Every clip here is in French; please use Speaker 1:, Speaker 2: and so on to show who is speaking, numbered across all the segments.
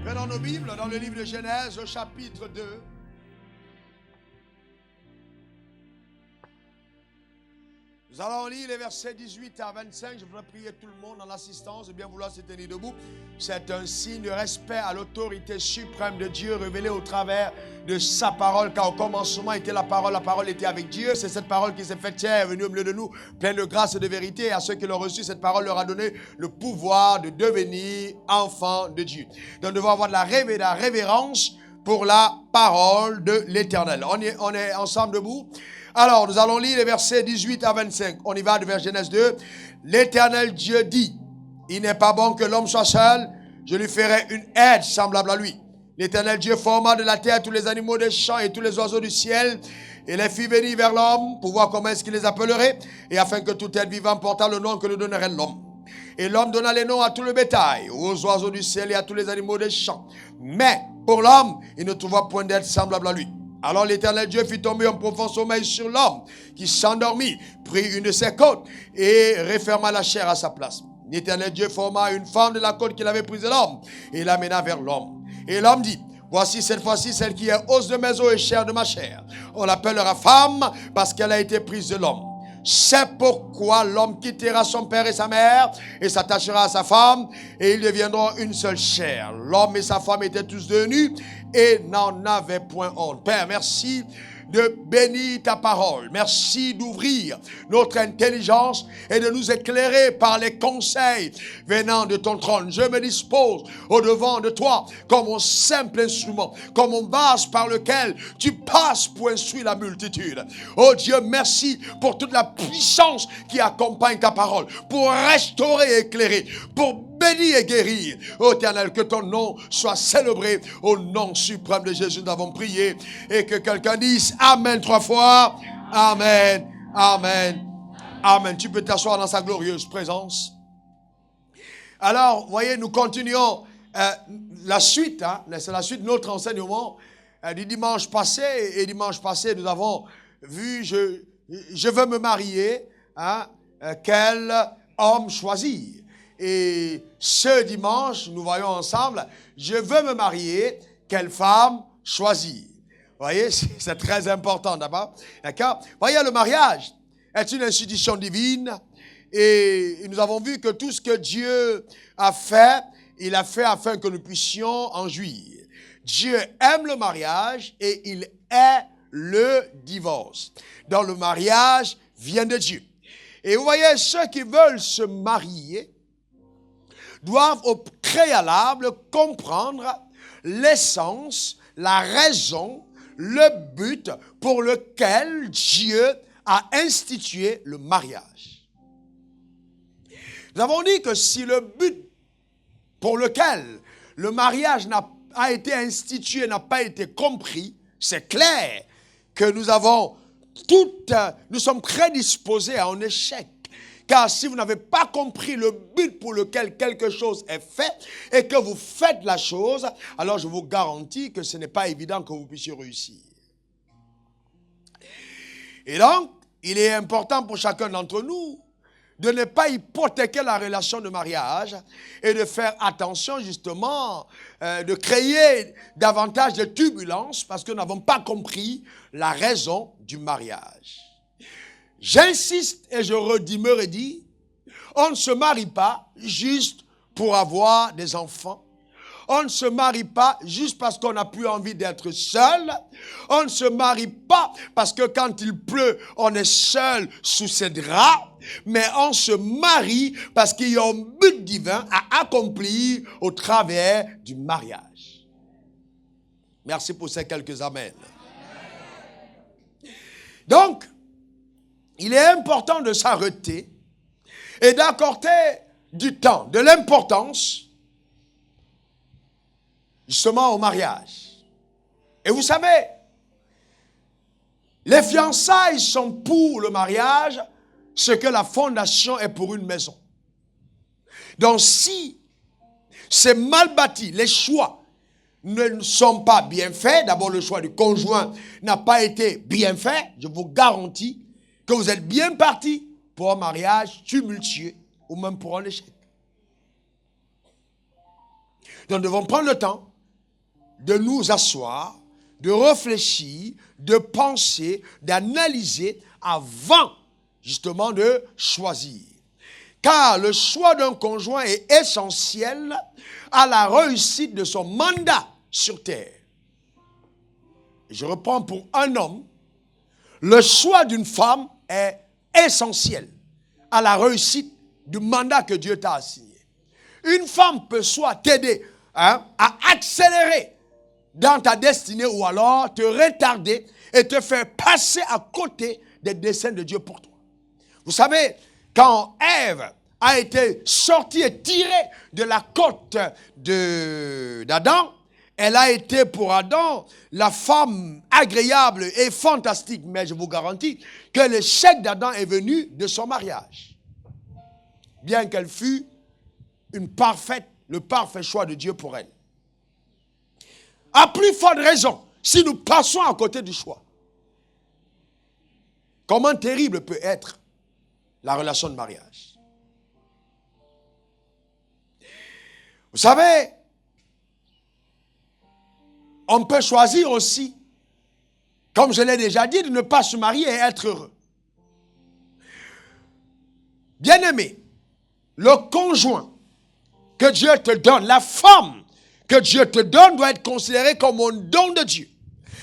Speaker 1: Prenons nos Bibles dans le livre de Genèse, au chapitre 2. Nous allons lire les versets 18 à 25. Je voudrais prier tout le monde en assistance de bien vouloir se tenir debout. C'est un signe de respect à l'autorité suprême de Dieu révélée au travers de sa parole. Car au commencement était la parole était avec Dieu. C'est cette parole qui s'est faite chair, est venue au milieu de nous, pleine de grâce et de vérité. Et à ceux qui l'ont reçu, cette parole leur a donné le pouvoir de devenir enfants de Dieu. Donc nous devons avoir de la révérence pour la parole de l'Éternel. On est ensemble debout. Alors, nous allons lire les versets 18 à 25. On y va de vers Genèse 2. L'Éternel Dieu dit, il n'est pas bon que l'homme soit seul, je lui ferai une aide semblable à lui. L'Éternel Dieu forma de la terre tous les animaux des champs et tous les oiseaux du ciel, et les fit venir vers l'homme pour voir comment est-ce qu'il les appellerait, et afin que tout être vivant portât le nom que lui donnerait l'homme. Et l'homme donna les noms à tout le bétail, aux oiseaux du ciel et à tous les animaux des champs. Mais pour l'homme, il ne trouva point d'aide semblable à lui. Alors l'Éternel Dieu fit tomber un profond sommeil sur l'homme, qui s'endormit, prit une de ses côtes et referma la chair à sa place. L'Éternel Dieu forma une femme de la côte qu'il avait prise de l'homme et l'amena vers l'homme. Et l'homme dit, voici cette fois-ci celle qui est os de mes os et chair de ma chair. On l'appellera femme parce qu'elle a été prise de l'homme. C'est pourquoi l'homme quittera son père et sa mère et s'attachera à sa femme et ils deviendront une seule chair. L'homme et sa femme étaient tous deux nus et n'en avaient point honte. Père, merci de bénir ta parole. Merci d'ouvrir notre intelligence et de nous éclairer par les conseils venant de ton trône. Je me dispose au devant de toi comme un simple instrument, comme un vase par lequel tu passes pour instruire la multitude. Oh Dieu, merci pour toute la puissance qui accompagne ta parole, pour restaurer et éclairer, pour bénir et guérir. Ô Éternel, que ton nom soit célébré. Au nom suprême de Jésus, nous avons prié. Et que quelqu'un dise Amen 3 fois. Amen, Amen, Amen. Tu peux t'asseoir dans sa glorieuse présence. Alors, voyez, nous continuons la suite. C'est la suite de notre enseignement du dimanche passé. Et dimanche passé, nous avons vu je veux me marier. Quel homme choisir? Et ce dimanche, nous voyons ensemble, je veux me marier, quelle femme choisir? Vous voyez, c'est très important d'abord. D'accord? Voyez, le mariage est une institution divine et nous avons vu que tout ce que Dieu a fait, il a fait afin que nous puissions en jouir. Dieu aime le mariage et il hait le divorce. Donc le mariage vient de Dieu. Et vous voyez, ceux qui veulent se marier doivent au préalable comprendre l'essence, la raison, le but pour lequel Dieu a institué le mariage. Nous avons dit que si le but pour lequel le mariage a été institué n'a pas été compris, c'est clair que nous sommes prédisposés à un échec. Car si vous n'avez pas compris le but pour lequel quelque chose est fait et que vous faites la chose, alors je vous garantis que ce n'est pas évident que vous puissiez réussir. Et donc, il est important pour chacun d'entre nous de ne pas hypothéquer la relation de mariage et de faire attention justement de créer davantage de turbulences parce que nous n'avons pas compris la raison du mariage. J'insiste et je me redis, on ne se marie pas juste pour avoir des enfants. On ne se marie pas juste parce qu'on n'a plus envie d'être seul. On ne se marie pas parce que quand il pleut, on est seul sous ses draps. Mais on se marie parce qu'il y a un but divin à accomplir au travers du mariage. Merci pour ces quelques amens. Donc, il est important de s'arrêter et d'accorder du temps, de l'importance, justement au mariage. Et vous savez, les fiançailles sont pour le mariage ce que la fondation est pour une maison. Donc si c'est mal bâti, les choix ne sont pas bien faits, d'abord le choix du conjoint n'a pas été bien fait, je vous garantis que vous êtes bien parti pour un mariage tumultueux ou même pour un échec. Donc nous devons prendre le temps de nous asseoir, de réfléchir, de penser, d'analyser avant justement de choisir. Car le choix d'un conjoint est essentiel à la réussite de son mandat sur terre. Je reprends pour un homme, le choix d'une femme est essentiel à la réussite du mandat que Dieu t'a assigné. Une femme peut soit t'aider à accélérer dans ta destinée ou alors te retarder et te faire passer à côté des desseins de Dieu pour toi. Vous savez, quand Ève a été sortie et tirée de la côte d'Adam, elle a été pour Adam la femme agréable et fantastique. Mais je vous garantis que l'échec d'Adam est venu de son mariage. Bien qu'elle fût le parfait choix de Dieu pour elle. À plus forte raison, si nous passons à côté du choix. Comment terrible peut être la relation de mariage. Vous savez, on peut choisir aussi, comme je l'ai déjà dit, de ne pas se marier et être heureux. Bien-aimé, le conjoint que Dieu te donne, la femme que Dieu te donne doit être considérée comme un don de Dieu.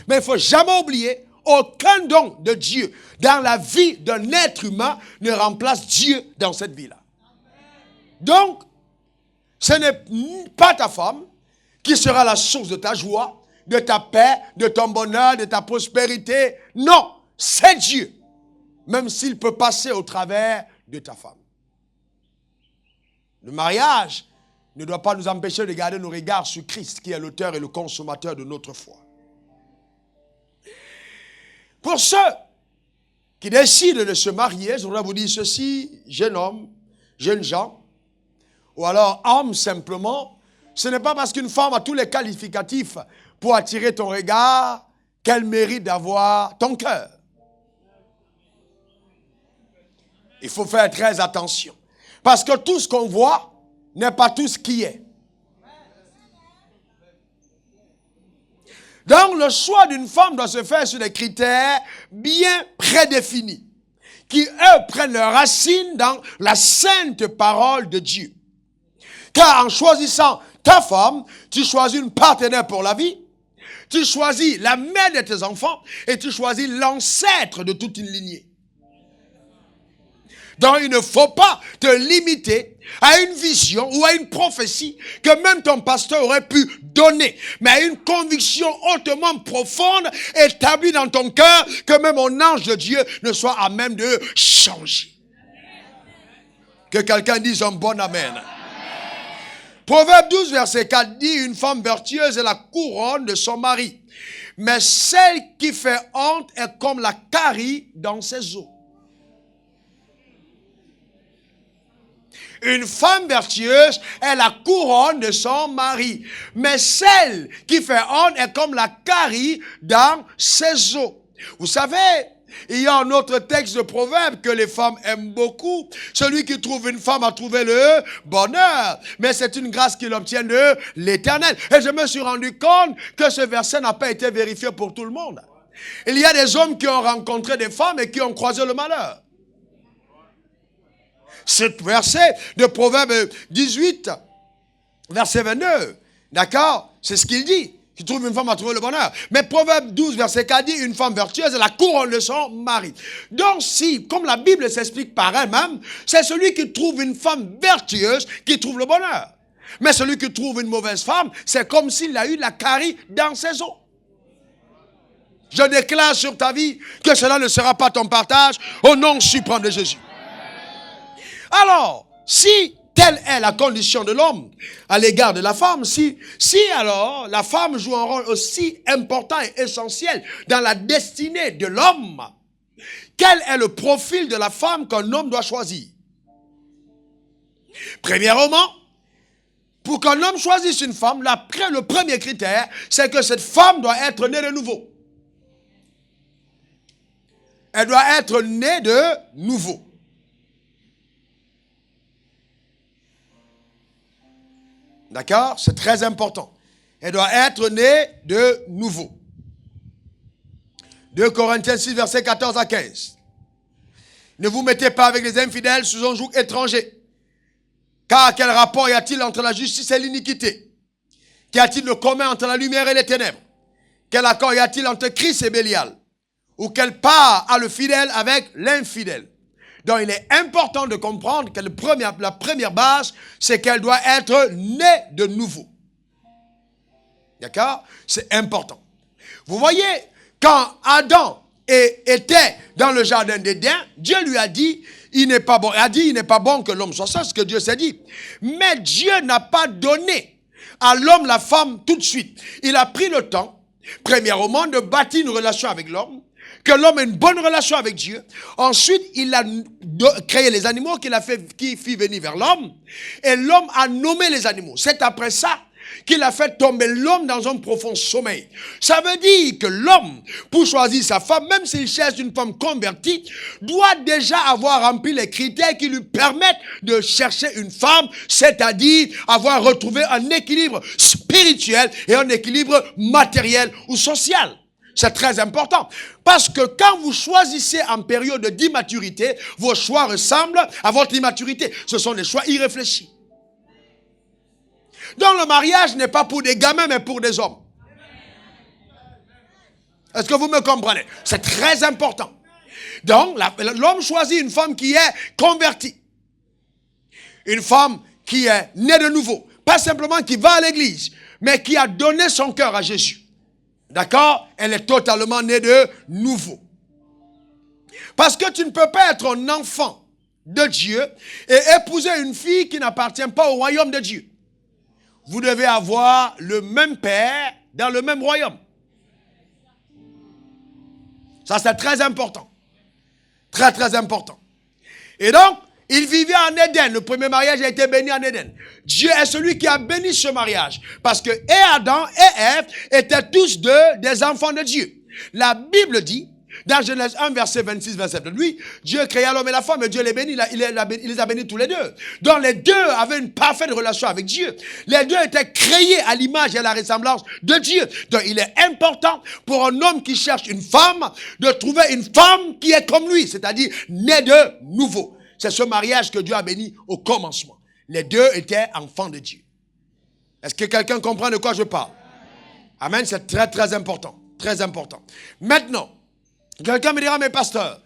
Speaker 1: Mais il ne faut jamais oublier, aucun don de Dieu dans la vie d'un être humain ne remplace Dieu dans cette vie-là. Donc, ce n'est pas ta femme qui sera la source de ta joie, de ta paix, de ton bonheur, de ta prospérité. Non, c'est Dieu. Même s'il peut passer au travers de ta femme. Le mariage ne doit pas nous empêcher de garder nos regards sur Christ, qui est l'auteur et le consommateur de notre foi. Pour ceux qui décident de se marier, je voudrais vous dire ceci, jeune homme, jeunes gens, ou alors homme simplement, ce n'est pas parce qu'une femme a tous les qualificatifs pour attirer ton regard qu'elle mérite d'avoir ton cœur. Il faut faire très attention. Parce que tout ce qu'on voit n'est pas tout ce qui est. Donc le choix d'une femme doit se faire sur des critères bien prédéfinis, qui eux prennent leurs racines dans la sainte parole de Dieu. Car en choisissant ta femme, tu choisis une partenaire pour la vie, tu choisis la mère de tes enfants et tu choisis l'ancêtre de toute une lignée. Donc il ne faut pas te limiter à une vision ou à une prophétie que même ton pasteur aurait pu donner, mais à une conviction hautement profonde établie dans ton cœur que même un ange de Dieu ne soit à même de changer. Que quelqu'un dise un bon amen. Proverbe 12, verset 4 dit, une femme vertueuse est la couronne de son mari, mais celle qui fait honte est comme la carie dans ses os. Une femme vertueuse est la couronne de son mari. Mais celle qui fait honte est comme la carie dans ses os. Vous savez, il y a un autre texte de Proverbe que les femmes aiment beaucoup. Celui qui trouve une femme a trouvé le bonheur. Mais c'est une grâce qu'il obtient de l'Éternel. Et je me suis rendu compte que ce verset n'a pas été vérifié pour tout le monde. Il y a des hommes qui ont rencontré des femmes et qui ont croisé le malheur. Ce verset de Proverbe 18, verset 22, d'accord? C'est ce qu'il dit. Qui trouve une femme à trouver le bonheur. Mais Proverbe 12, verset 4 dit, une femme vertueuse est la couronne de son mari. Donc si, comme la Bible s'explique par elle-même, c'est celui qui trouve une femme vertueuse qui trouve le bonheur. Mais celui qui trouve une mauvaise femme, c'est comme s'il a eu la carie dans ses os. Je déclare sur ta vie que cela ne sera pas ton partage au nom suprême de Jésus. Alors, si telle est la condition de l'homme à l'égard de la femme, si alors la femme joue un rôle aussi important et essentiel dans la destinée de l'homme, quel est le profil de la femme qu'un homme doit choisir? Premièrement, pour qu'un homme choisisse une femme, le premier critère, c'est que cette femme doit être née de nouveau. Elle doit être née de nouveau. D'accord? C'est très important. Elle doit être née de nouveau. 2 Corinthiens 6, versets 14 à 15. Ne vous mettez pas avec les infidèles sous un joug étranger. Car quel rapport y a-t-il entre la justice et l'iniquité? Qu'y a-t-il de commun entre la lumière et les ténèbres? Quel accord y a-t-il entre Christ et Bélial? Ou quelle part a le fidèle avec l'infidèle? Donc il est important de comprendre que la première base, c'est qu'elle doit être née de nouveau. D'accord? C'est important. Vous voyez, quand Adam était dans le jardin d'Éden, Dieu lui a dit, il n'est pas bon. Il a dit, il n'est pas bon que l'homme soit seul, ce que Dieu s'est dit. Mais Dieu n'a pas donné à l'homme la femme tout de suite. Il a pris le temps, premièrement, de bâtir une relation avec l'homme, que l'homme ait une bonne relation avec Dieu. Ensuite, il a créé les animaux qui fit venir vers l'homme. Et l'homme a nommé les animaux. C'est après ça qu'il a fait tomber l'homme dans un profond sommeil. Ça veut dire que l'homme, pour choisir sa femme, même s'il cherche une femme convertie, doit déjà avoir rempli les critères qui lui permettent de chercher une femme, c'est-à-dire avoir retrouvé un équilibre spirituel et un équilibre matériel ou social. C'est très important. Parce que quand vous choisissez en période d'immaturité, vos choix ressemblent à votre immaturité. Ce sont des choix irréfléchis. Donc le mariage n'est pas pour des gamins, mais pour des hommes. Est-ce que vous me comprenez? C'est très important. Donc l'homme choisit une femme qui est convertie. Une femme qui est née de nouveau. Pas simplement qui va à l'église, mais qui a donné son cœur à Jésus. D'accord? Elle est totalement née de nouveau. Parce que tu ne peux pas être un enfant de Dieu et épouser une fille qui n'appartient pas au royaume de Dieu. Vous devez avoir le même père dans le même royaume. Ça, c'est très important. Très, très important. Et donc, ils vivaient en Éden. Le premier mariage a été béni en Éden. Dieu est celui qui a béni ce mariage. Parce que et Adam et Ève étaient tous deux des enfants de Dieu. La Bible dit, dans Genèse 1, verset 26, 27, lui, Dieu créa l'homme et la femme, et Dieu les bénit, il les a bénis tous les deux. Donc les deux avaient une parfaite relation avec Dieu. Les deux étaient créés à l'image et à la ressemblance de Dieu. Donc il est important pour un homme qui cherche une femme, de trouver une femme qui est comme lui, c'est-à-dire née de nouveau. C'est ce mariage que Dieu a béni au commencement. Les deux étaient enfants de Dieu. Est-ce que quelqu'un comprend de quoi je parle? Amen, c'est très très important. Très important. Maintenant, quelqu'un me dira, mais pasteur,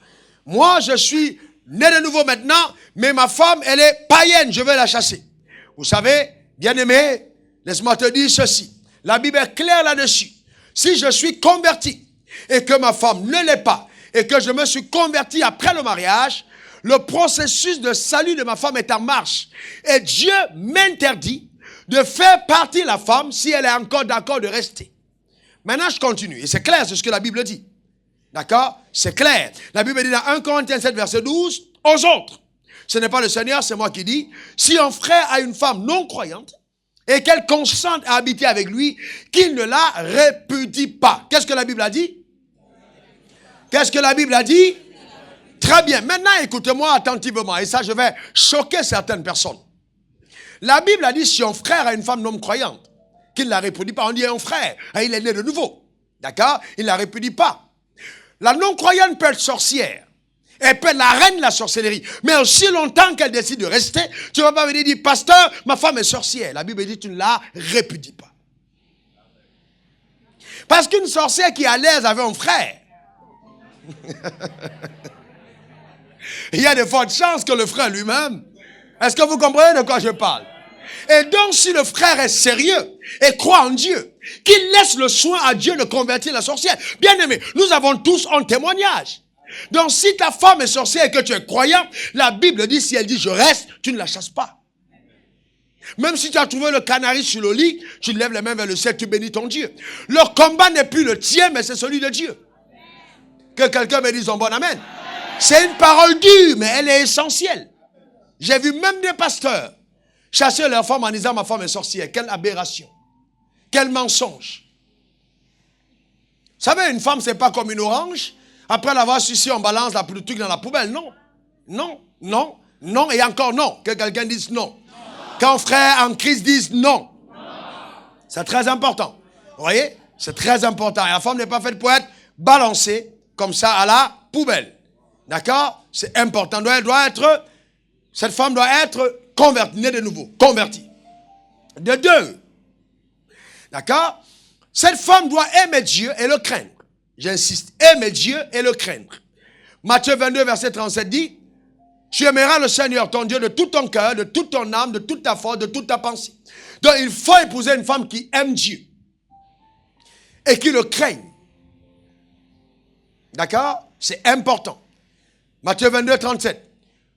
Speaker 1: moi je suis né de nouveau maintenant, mais ma femme, elle est païenne, je vais la chasser. Vous savez, bien-aimé, laisse-moi te dire ceci. La Bible est claire là-dessus. Si je suis converti et que ma femme ne l'est pas, et que je me suis converti après le mariage, le processus de salut de ma femme est en marche. Et Dieu m'interdit de faire partir la femme si elle est encore d'accord de rester. Maintenant, je continue. Et c'est clair, c'est ce que la Bible dit. D'accord? C'est clair. La Bible dit dans 1 Corinthiens 7, verset 12, aux autres. Ce n'est pas le Seigneur, c'est moi qui dis. Si un frère a une femme non croyante et qu'elle consente à habiter avec lui, qu'il ne la répudie pas. Qu'est-ce que la Bible a dit? Qu'est-ce que la Bible a dit? Très bien. Maintenant, écoutez-moi attentivement. Et ça, je vais choquer certaines personnes. La Bible a dit, si un frère a une femme non croyante, qu'il ne la répudie pas. On dit un frère. Il est né de nouveau. D'accord? Il ne la répudie pas. La non-croyante peut être sorcière. Elle peut être la reine de la sorcellerie. Mais aussi longtemps qu'elle décide de rester, tu ne vas pas venir dire, pasteur, ma femme est sorcière. La Bible dit, tu ne la répudies pas. Parce qu'une sorcière qui est à l'aise avec un frère, il y a de fortes chances que le frère lui-même. Est-ce que vous comprenez de quoi je parle? Et donc, si le frère est sérieux et croit en Dieu, qu'il laisse le soin à Dieu de convertir la sorcière. Bien aimé, nous avons tous un témoignage. Donc, si ta femme est sorcière et que tu es croyant, la Bible dit, si elle dit je reste, tu ne la chasses pas. Même si tu as trouvé le canari sur le lit, tu lèves les mains vers le ciel, tu bénis ton Dieu. Le combat n'est plus le tien, mais c'est celui de Dieu. Que quelqu'un me dise un bon amen. C'est une parole dure, mais elle est essentielle. J'ai vu même des pasteurs chasser leur femme en disant ma femme est sorcière. Quelle aberration. Quel mensonge. Vous savez, une femme, c'est pas comme une orange. Après l'avoir sucée, on balance le truc dans la poubelle. Non. Non, non, non et encore non. Que quelqu'un dise non. Quand frère en Christ dise non. C'est très important. Vous voyez? C'est très important. Et la femme n'est pas faite pour être balancée comme ça à la poubelle. D'accord? C'est important. Cette femme doit être convertie, née de nouveau, convertie. De deux. D'accord? Cette femme doit aimer Dieu et le craindre. J'insiste, aimer Dieu et le craindre. Matthieu 22, verset 37 dit, tu aimeras le Seigneur, ton Dieu, de tout ton cœur, de toute ton âme, de toute ta force, de toute ta pensée. Donc, il faut épouser une femme qui aime Dieu et qui le craigne. D'accord? C'est important. Matthieu 22, 37.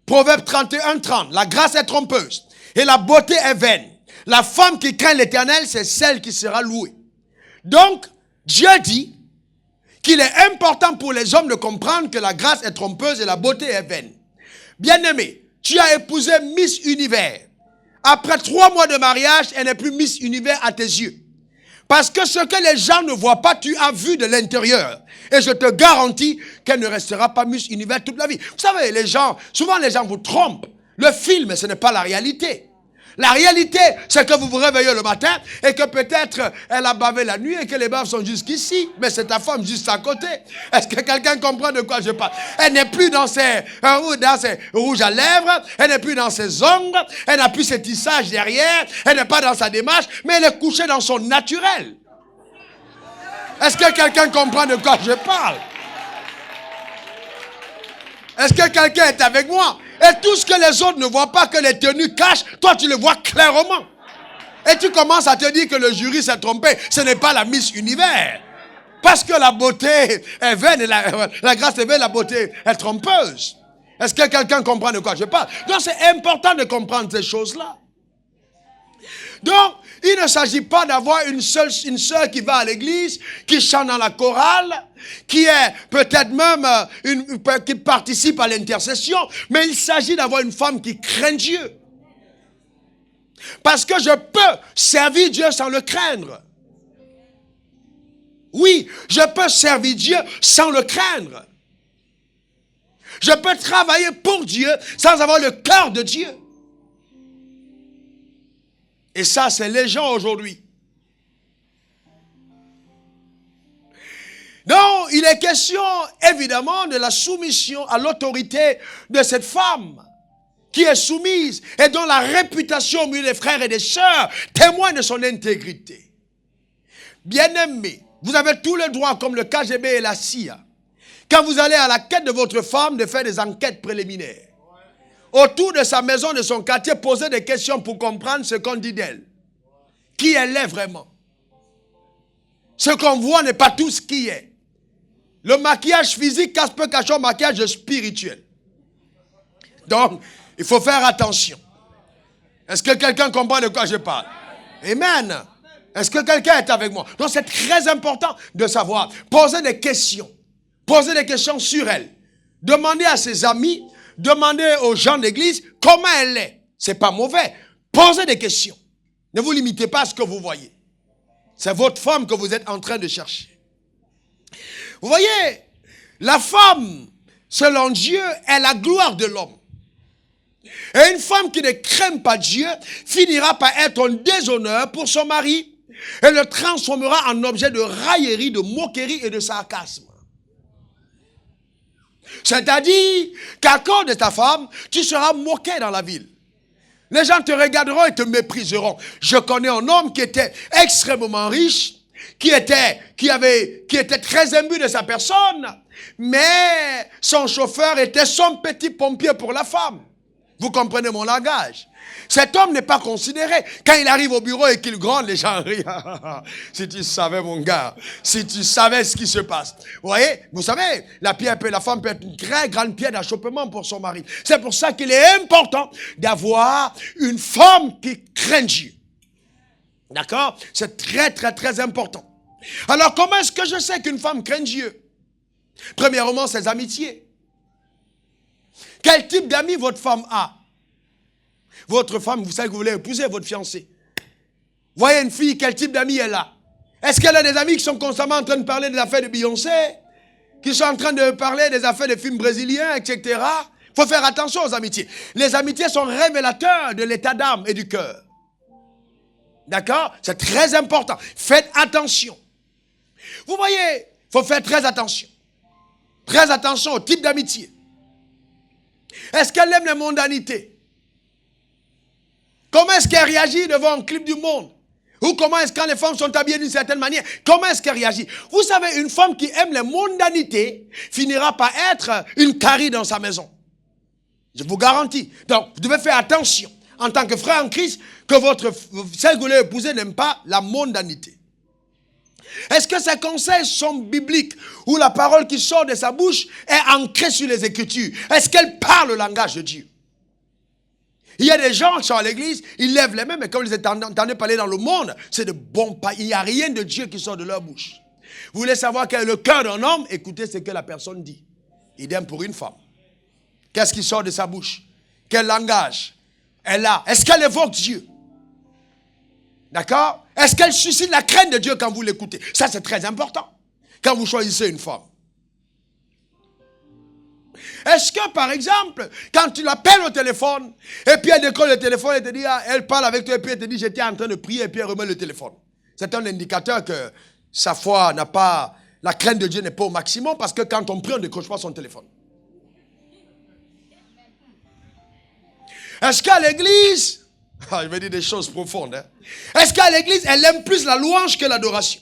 Speaker 1: Proverbe 31, 30. La grâce est trompeuse et la beauté est vaine. La femme qui craint l'Éternel, c'est celle qui sera louée. Donc, Dieu dit qu'il est important pour les hommes de comprendre que la grâce est trompeuse et la beauté est vaine. Bien-aimé, tu as épousé Miss Univers. Après 3 mois de mariage, elle n'est plus Miss Univers à tes yeux. Parce que ce que les gens ne voient pas, tu as vu de l'intérieur. Et je te garantis qu'elle ne restera pas Miss Univers toute la vie. Vous savez, souvent les gens vous trompent. Le film, ce n'est pas la réalité. La réalité, c'est que vous vous réveillez le matin et que peut-être elle a bavé la nuit et que les baves sont jusqu'ici. Mais c'est ta femme juste à côté. Est-ce que quelqu'un comprend de quoi je parle? Elle n'est plus dans ses rouges à lèvres. Elle n'est plus dans ses ongles. Elle n'a plus ses tissages derrière. Elle n'est pas dans sa démarche. Mais elle est couchée dans son naturel. Est-ce que quelqu'un comprend de quoi je parle? Est-ce que quelqu'un est avec moi? Et tout ce que les autres ne voient pas, que les tenues cachent, toi tu le vois clairement. Et tu commences à te dire que le jury s'est trompé. Ce n'est pas la Miss Univers. Parce que la beauté est vaine, et la grâce est vaine, la beauté est trompeuse. Est-ce que quelqu'un comprend de quoi je parle? Donc c'est important de comprendre ces choses-là. Donc, il ne s'agit pas d'avoir une sœur qui va à l'église, qui chante dans la chorale, qui est peut-être même qui participe à l'intercession, mais il s'agit d'avoir une femme qui craint Dieu. Parce que je peux servir Dieu sans le craindre. Oui, je peux servir Dieu sans le craindre. Je peux travailler pour Dieu sans avoir le cœur de Dieu. Et ça, c'est les gens aujourd'hui. Donc, il est question, évidemment, de la soumission à l'autorité de cette femme qui est soumise et dont la réputation au milieu des frères et des sœurs témoigne de son intégrité. Bien-aimés, vous avez tout le droit, comme le KGB et la CIA, quand vous allez à la quête de votre femme, de faire des enquêtes préliminaires. Autour de sa maison, de son quartier, poser des questions pour comprendre ce qu'on dit d'elle. Qui elle est vraiment. Ce qu'on voit n'est pas tout ce qui est. Le maquillage physique peut cacher un maquillage spirituel. Donc, il faut faire attention. Est-ce que quelqu'un comprend de quoi je parle? Amen. Est-ce que quelqu'un est avec moi? Donc, c'est très important de savoir. Poser des questions. Poser des questions sur elle. Demander à ses amis, demander aux gens d'église comment elle est. C'est pas mauvais. Posez des questions. Ne vous limitez pas à ce que vous voyez. C'est votre femme que vous êtes en train de chercher. Vous voyez, la femme, selon Dieu, est la gloire de l'homme. Et une femme qui ne craint pas Dieu finira par être un déshonneur pour son mari et le transformera en objet de raillerie, de moquerie et de sarcasme. C'est-à-dire qu'à cause de ta femme, tu seras moqué dans la ville. Les gens te regarderont et te mépriseront. Je connais un homme qui était extrêmement riche, qui était très imbu de sa personne, mais son chauffeur était son petit pompier pour la femme. Vous comprenez mon langage? Cet homme n'est pas considéré. Quand il arrive au bureau et qu'il gronde, les gens rient. Si tu savais, mon gars, si tu savais ce qui se passe. Vous voyez, vous savez, la femme peut être une très grande pierre d'achoppement pour son mari. C'est pour ça qu'il est important d'avoir une femme qui craint Dieu. D'accord? C'est très, très, très important. Alors, comment est-ce que je sais qu'une femme craint Dieu? Premièrement, ses amitiés. Quel type d'amis votre femme a? Votre femme, vous savez que vous voulez épouser votre fiancé. Voyez une fille, quel type d'amis elle a? Est-ce qu'elle a des amis qui sont constamment en train de parler des affaires de Beyoncé? Qui sont en train de parler des affaires de films brésiliens, etc.? Il faut faire attention aux amitiés. Les amitiés sont révélateurs de l'état d'âme et du cœur. D'accord? C'est très important. Faites attention. Vous voyez, il faut faire très attention. Très attention au type d'amitié. Est-ce qu'elle aime les mondanités? Comment est-ce qu'elle réagit devant un clip du monde? Ou comment est-ce que quand les femmes sont habillées d'une certaine manière, comment est-ce qu'elle réagit? Vous savez, une femme qui aime les mondanités finira par être une carie dans sa maison. Je vous garantis. Donc, vous devez faire attention, en tant que frère en Christ, que celle que vous voulez épouser n'aime pas la mondanité. Est-ce que ces conseils sont bibliques, où la parole qui sort de sa bouche est ancrée sur les Écritures? Est-ce qu'elle parle le langage de Dieu? Il y a des gens qui sont à l'église, ils lèvent les mains, mais quand vous les entendez parler dans le monde, c'est de bons pas. Il n'y a rien de Dieu qui sort de leur bouche. Vous voulez savoir quel est le cœur d'un homme? Écoutez ce que la personne dit. Idem pour une femme. Qu'est-ce qui sort de sa bouche? Quel langage elle a? Est-ce qu'elle évoque Dieu? D'accord? Est-ce qu'elle suscite la crainte de Dieu quand vous l'écoutez? Ça, c'est très important. Quand vous choisissez une femme. Est-ce que, par exemple, quand tu l'appelles au téléphone, et puis elle décolle le téléphone et te dit, elle parle avec toi, et puis elle te dit, j'étais en train de prier, et puis elle remet le téléphone. C'est un indicateur que sa foi n'a pas, la crainte de Dieu n'est pas au maximum, parce que quand on prie, on ne décroche pas son téléphone. Est-ce qu'à l'église, je vais dire des choses profondes, hein? Est-ce qu'à l'église, elle aime plus la louange que l'adoration?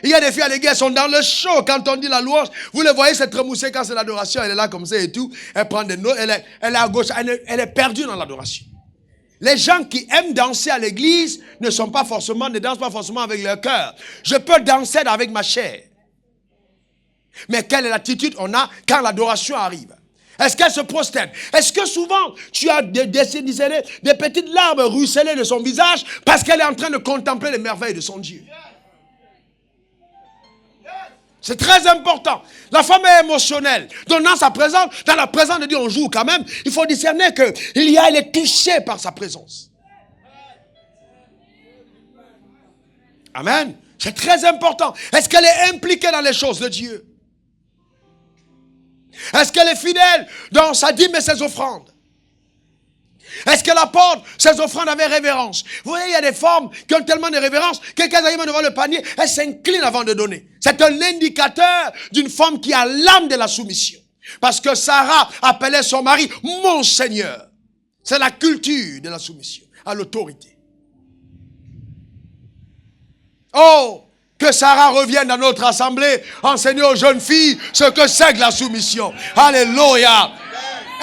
Speaker 1: Il y a des filles à l'église, elles sont dans le show. Quand on dit la louange, vous les voyez, c'est trémoussé quand c'est l'adoration. Elle est là comme ça et tout. Elle prend des notes, elle est à gauche, elle est perdue dans l'adoration. Les gens qui aiment danser à l'église ne dansent pas forcément avec leur cœur. Je peux danser avec ma chair. Mais quelle est l'attitude on a quand l'adoration arrive? Est-ce qu'elle se prosterne? Est-ce que souvent, tu as des petites larmes ruisselées de son visage parce qu'elle est en train de contempler les merveilles de son Dieu? C'est très important. La femme est émotionnelle. Donc dans sa présence, dans la présence de Dieu, on joue quand même. Il faut discerner qu'elle est touchée par sa présence. Amen. C'est très important. Est-ce qu'elle est impliquée dans les choses de Dieu? Est-ce qu'elle est fidèle dans sa dîme et ses offrandes? Est-ce qu'elle apporte ses offrandes avec révérence? Vous voyez, il y a des femmes qui ont tellement de révérence que quand elles arrivent devant le panier, elles s'inclinent avant de donner. C'est un indicateur d'une femme qui a l'âme de la soumission. Parce que Sarah appelait son mari « mon Seigneur ». C'est la culture de la soumission à l'autorité. Oh, que Sarah revienne dans notre assemblée, enseigner aux jeunes filles ce que c'est que la soumission. Alléluia.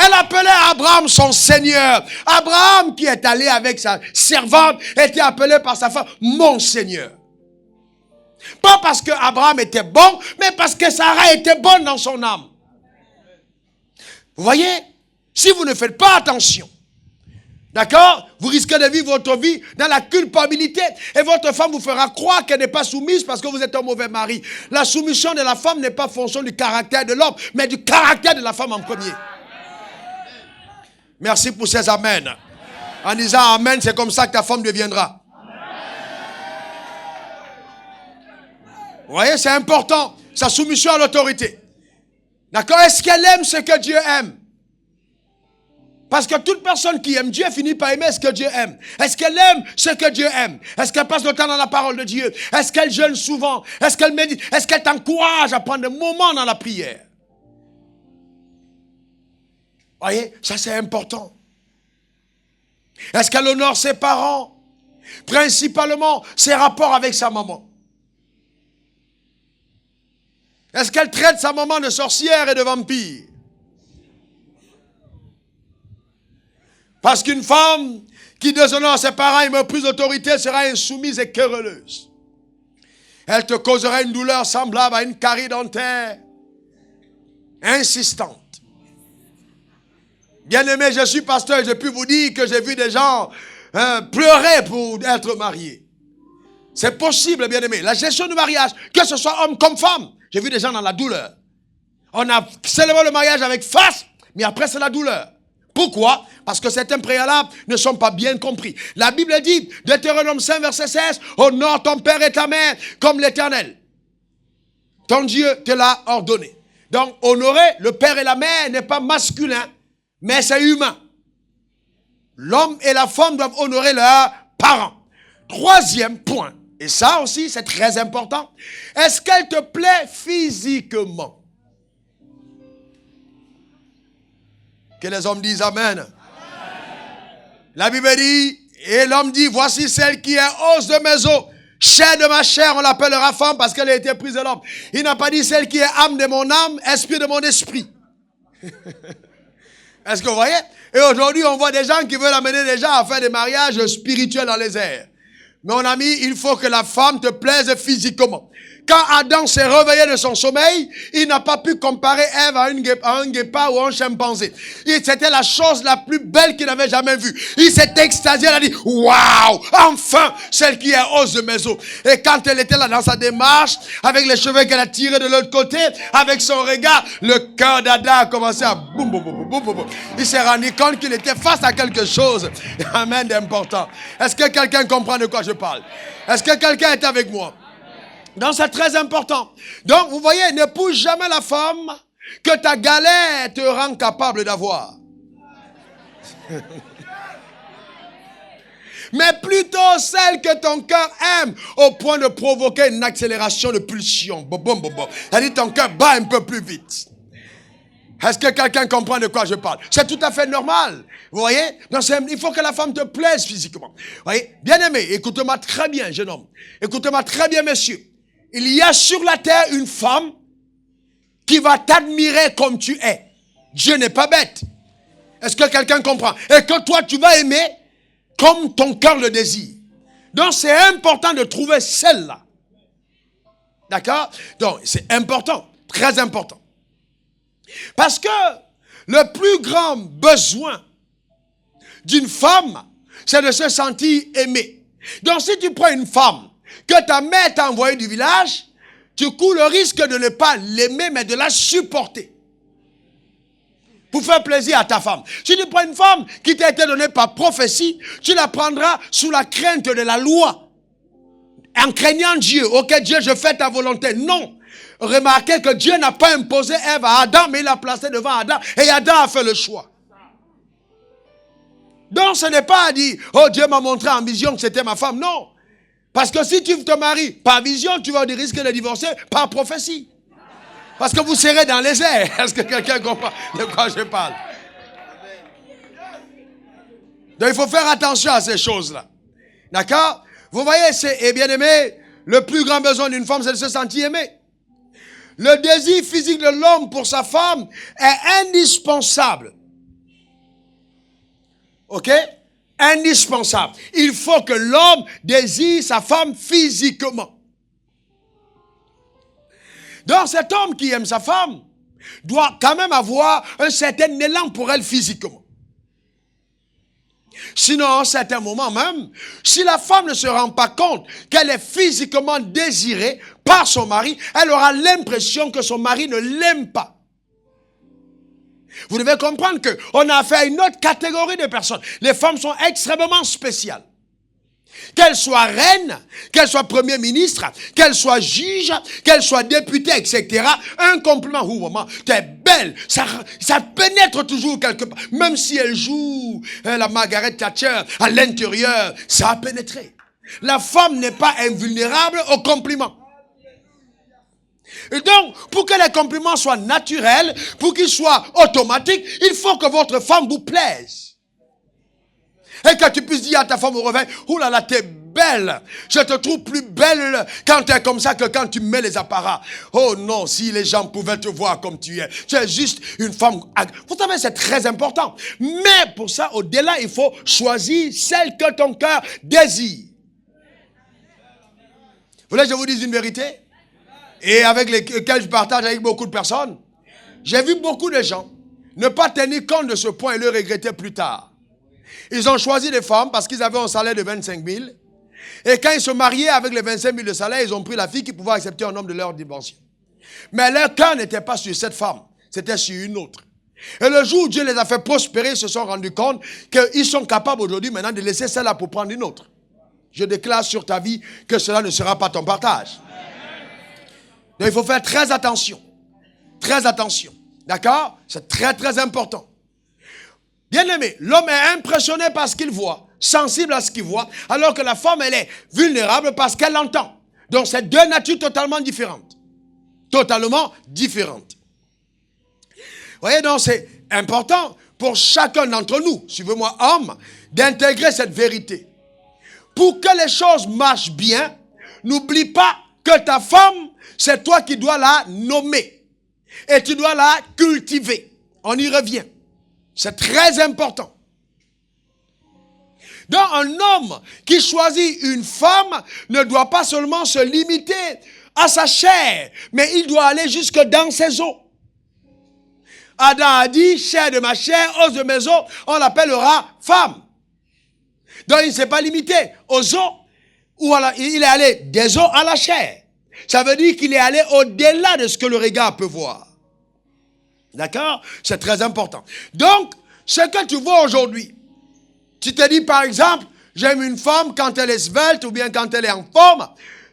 Speaker 1: Elle appelait Abraham son Seigneur. Abraham, qui est allé avec sa servante, était appelé par sa femme mon Seigneur. Pas parce que Abraham était bon, mais parce que Sarah était bonne dans son âme. Vous voyez, si vous ne faites pas attention, d'accord, vous risquez de vivre votre vie dans la culpabilité et votre femme vous fera croire qu'elle n'est pas soumise parce que vous êtes un mauvais mari. La soumission de la femme n'est pas fonction du caractère de l'homme, mais du caractère de la femme en premier. Merci pour ces amens. En disant amen, c'est comme ça que ta femme deviendra. Vous voyez, c'est important. Sa soumission à l'autorité. D'accord? Est-ce qu'elle aime ce que Dieu aime? Parce que toute personne qui aime Dieu finit par aimer ce que Dieu aime. Est-ce qu'elle aime ce que Dieu aime? Est-ce qu'elle passe le temps dans la parole de Dieu? Est-ce qu'elle jeûne souvent? Est-ce qu'elle médite? Est-ce qu'elle t'encourage à prendre des moments dans la prière? Voyez, ça c'est important. Est-ce qu'elle honore ses parents? Principalement, ses rapports avec sa maman. Est-ce qu'elle traite sa maman de sorcière et de vampire? Parce qu'une femme qui déshonore ses parents et méprise l'autorité sera insoumise et querelleuse. Elle te causera une douleur semblable à une carie dentaire insistante. Bien-aimé, je suis pasteur et je puis vous dire que j'ai vu des gens pleurer pour être mariés. C'est possible, bien-aimé. La gestion du mariage, que ce soit homme comme femme, j'ai vu des gens dans la douleur. On a célébré le mariage avec face, mais après c'est la douleur. Pourquoi? Parce que certains préalables ne sont pas bien compris. La Bible dit, Deutéronome 5, verset 16, « Honore ton père et ta mère comme l'Éternel. Ton Dieu te l'a ordonné. » Donc, honorer le père et la mère n'est pas masculin, mais c'est humain. L'homme et la femme doivent honorer leurs parents. Troisième point, et ça aussi c'est très important, est-ce qu'elle te plaît physiquement? Que les hommes disent Amen. Amen. La Bible dit, et l'homme dit, voici celle qui est os de mes os, chair de ma chair, on l'appellera femme parce qu'elle a été prise de l'homme. Il n'a pas dit celle qui est âme de mon âme, esprit de mon esprit. Est-ce que vous voyez? Et aujourd'hui, on voit des gens qui veulent amener des gens à faire des mariages spirituels dans les airs. Mon ami, il faut que la femme te plaise physiquement. Quand Adam s'est réveillé de son sommeil, il n'a pas pu comparer Ève à un guépard ou à un chimpanzé. C'était la chose la plus belle qu'il n'avait jamais vue. Il s'est extasié, il a dit, waouh, enfin, celle qui est os de mes os. Et quand elle était là dans sa démarche, avec les cheveux qu'elle a tirés de l'autre côté, avec son regard, le cœur d'Adam a commencé à boum, boum, boum, boum, boum. Il s'est rendu compte qu'il était face à quelque chose. Amen, d'important. Est-ce que quelqu'un comprend de quoi je parle? Est-ce que quelqu'un est avec moi? Donc, c'est très important. Donc, vous voyez, n'épouse jamais la femme que ta galère te rend capable d'avoir. Mais plutôt celle que ton cœur aime au point de provoquer une accélération de pulsion. C'est-à-dire ton cœur bat un peu plus vite. Est-ce que quelqu'un comprend de quoi je parle? C'est tout à fait normal. Vous voyez? Donc, il faut que la femme te plaise physiquement. Vous voyez? Bien-aimé, écoute-moi très bien, jeune homme. Écoute-moi très bien, messieurs. Il y a sur la terre une femme qui va t'admirer comme tu es. Dieu n'est pas bête. Est-ce que quelqu'un comprend? Et que toi, tu vas aimer comme ton cœur le désire. Donc, c'est important de trouver celle-là. D'accord? Donc, c'est important, très important. Parce que le plus grand besoin d'une femme, c'est de se sentir aimée. Donc, si tu prends une femme que ta mère t'a envoyée du village, tu cours le risque de ne pas l'aimer, mais de la supporter. Pour faire plaisir à ta femme. Si tu prends une femme qui t'a été donnée par prophétie, tu la prendras sous la crainte de la loi. En craignant Dieu. Ok, Dieu, je fais ta volonté. Non. Remarquez que Dieu n'a pas imposé Ève à Adam, mais il l'a placé devant Adam. Et Adam a fait le choix. Donc, ce n'est pas à dire, oh, Dieu m'a montré en vision que c'était ma femme. Non. Parce que si tu te maries par vision, tu vas risquer de divorcer par prophétie. Parce que vous serez dans les airs. Est-ce que quelqu'un comprend de quoi je parle? Donc il faut faire attention à ces choses-là. D'accord? Vous voyez, et bien aimé, le plus grand besoin d'une femme, c'est de se sentir aimée. Le désir physique de l'homme pour sa femme est indispensable. Ok? Indispensable. Il faut que l'homme désire sa femme physiquement. Donc cet homme qui aime sa femme doit quand même avoir un certain élan pour elle physiquement. Sinon, à un certain moment même, si la femme ne se rend pas compte qu'elle est physiquement désirée par son mari, elle aura l'impression que son mari ne l'aime pas. Vous devez comprendre qu'on a affaire à une autre catégorie de personnes. Les femmes sont extrêmement spéciales. Qu'elles soient reines, qu'elles soient premier ministre, qu'elles soient juges, qu'elles soient députées, etc. Un compliment, oh maman, t'es belle, ça pénètre toujours quelque part. Même si elle joue la Margaret Thatcher à l'intérieur, ça a pénétré. La femme n'est pas invulnérable aux compliments. Et donc, pour que les compliments soient naturels, pour qu'ils soient automatiques, il faut que votre femme vous plaise. Et que tu puisses dire à ta femme au réveil, oh là là, t'es belle. Je te trouve plus belle quand tu es comme ça que quand tu mets les apparats. Oh non, si les gens pouvaient te voir comme tu es. Tu es juste une femme. Vous savez, c'est très important. Mais pour ça, au-delà, il faut choisir celle que ton cœur désire. Vous voulez que je vous dise une vérité? Et avec lesquels je partage avec beaucoup de personnes. J'ai vu beaucoup de gens ne pas tenir compte de ce point et le regretter plus tard. Ils ont choisi des femmes parce qu'ils avaient un salaire de 25 000. Et quand ils se mariaient avec les 25 000 de salaire, ils ont pris la fille qui pouvait accepter un homme de leur dimension. Mais leur cœur n'était pas sur cette femme, c'était sur une autre. Et le jour où Dieu les a fait prospérer, ils se sont rendus compte qu'ils sont capables aujourd'hui maintenant de laisser celle-là pour prendre une autre. Je déclare sur ta vie que cela ne sera pas ton partage. Donc il faut faire très attention. Très attention. D'accord? C'est très très important. Bien aimé, l'homme est impressionné par ce qu'il voit. sensible à ce qu'il voit, alors que la femme, elle est vulnérable parce qu'elle l'entend. Donc, c'est deux natures totalement différentes. Totalement différentes. Vous voyez, donc, c'est important pour chacun d'entre nous, suivez-moi, homme, d'intégrer cette vérité. Pour que les choses marchent bien, n'oublie pas que ta femme, c'est toi qui dois la nommer. Et tu dois la cultiver. On y revient. C'est très important. Donc, un homme qui choisit une femme ne doit pas seulement se limiter à sa chair, mais il doit aller jusque dans ses os. Adam a dit, chair de ma chair, os de mes os, on l'appellera femme. Donc, il ne s'est pas limité aux os, ou il est allé des os à la chair. Ça veut dire qu'il est allé au-delà de ce que le regard peut voir. D'accord? C'est très important. Donc, ce que tu vois aujourd'hui, tu te dis par exemple, j'aime une femme quand elle est svelte ou bien quand elle est en forme.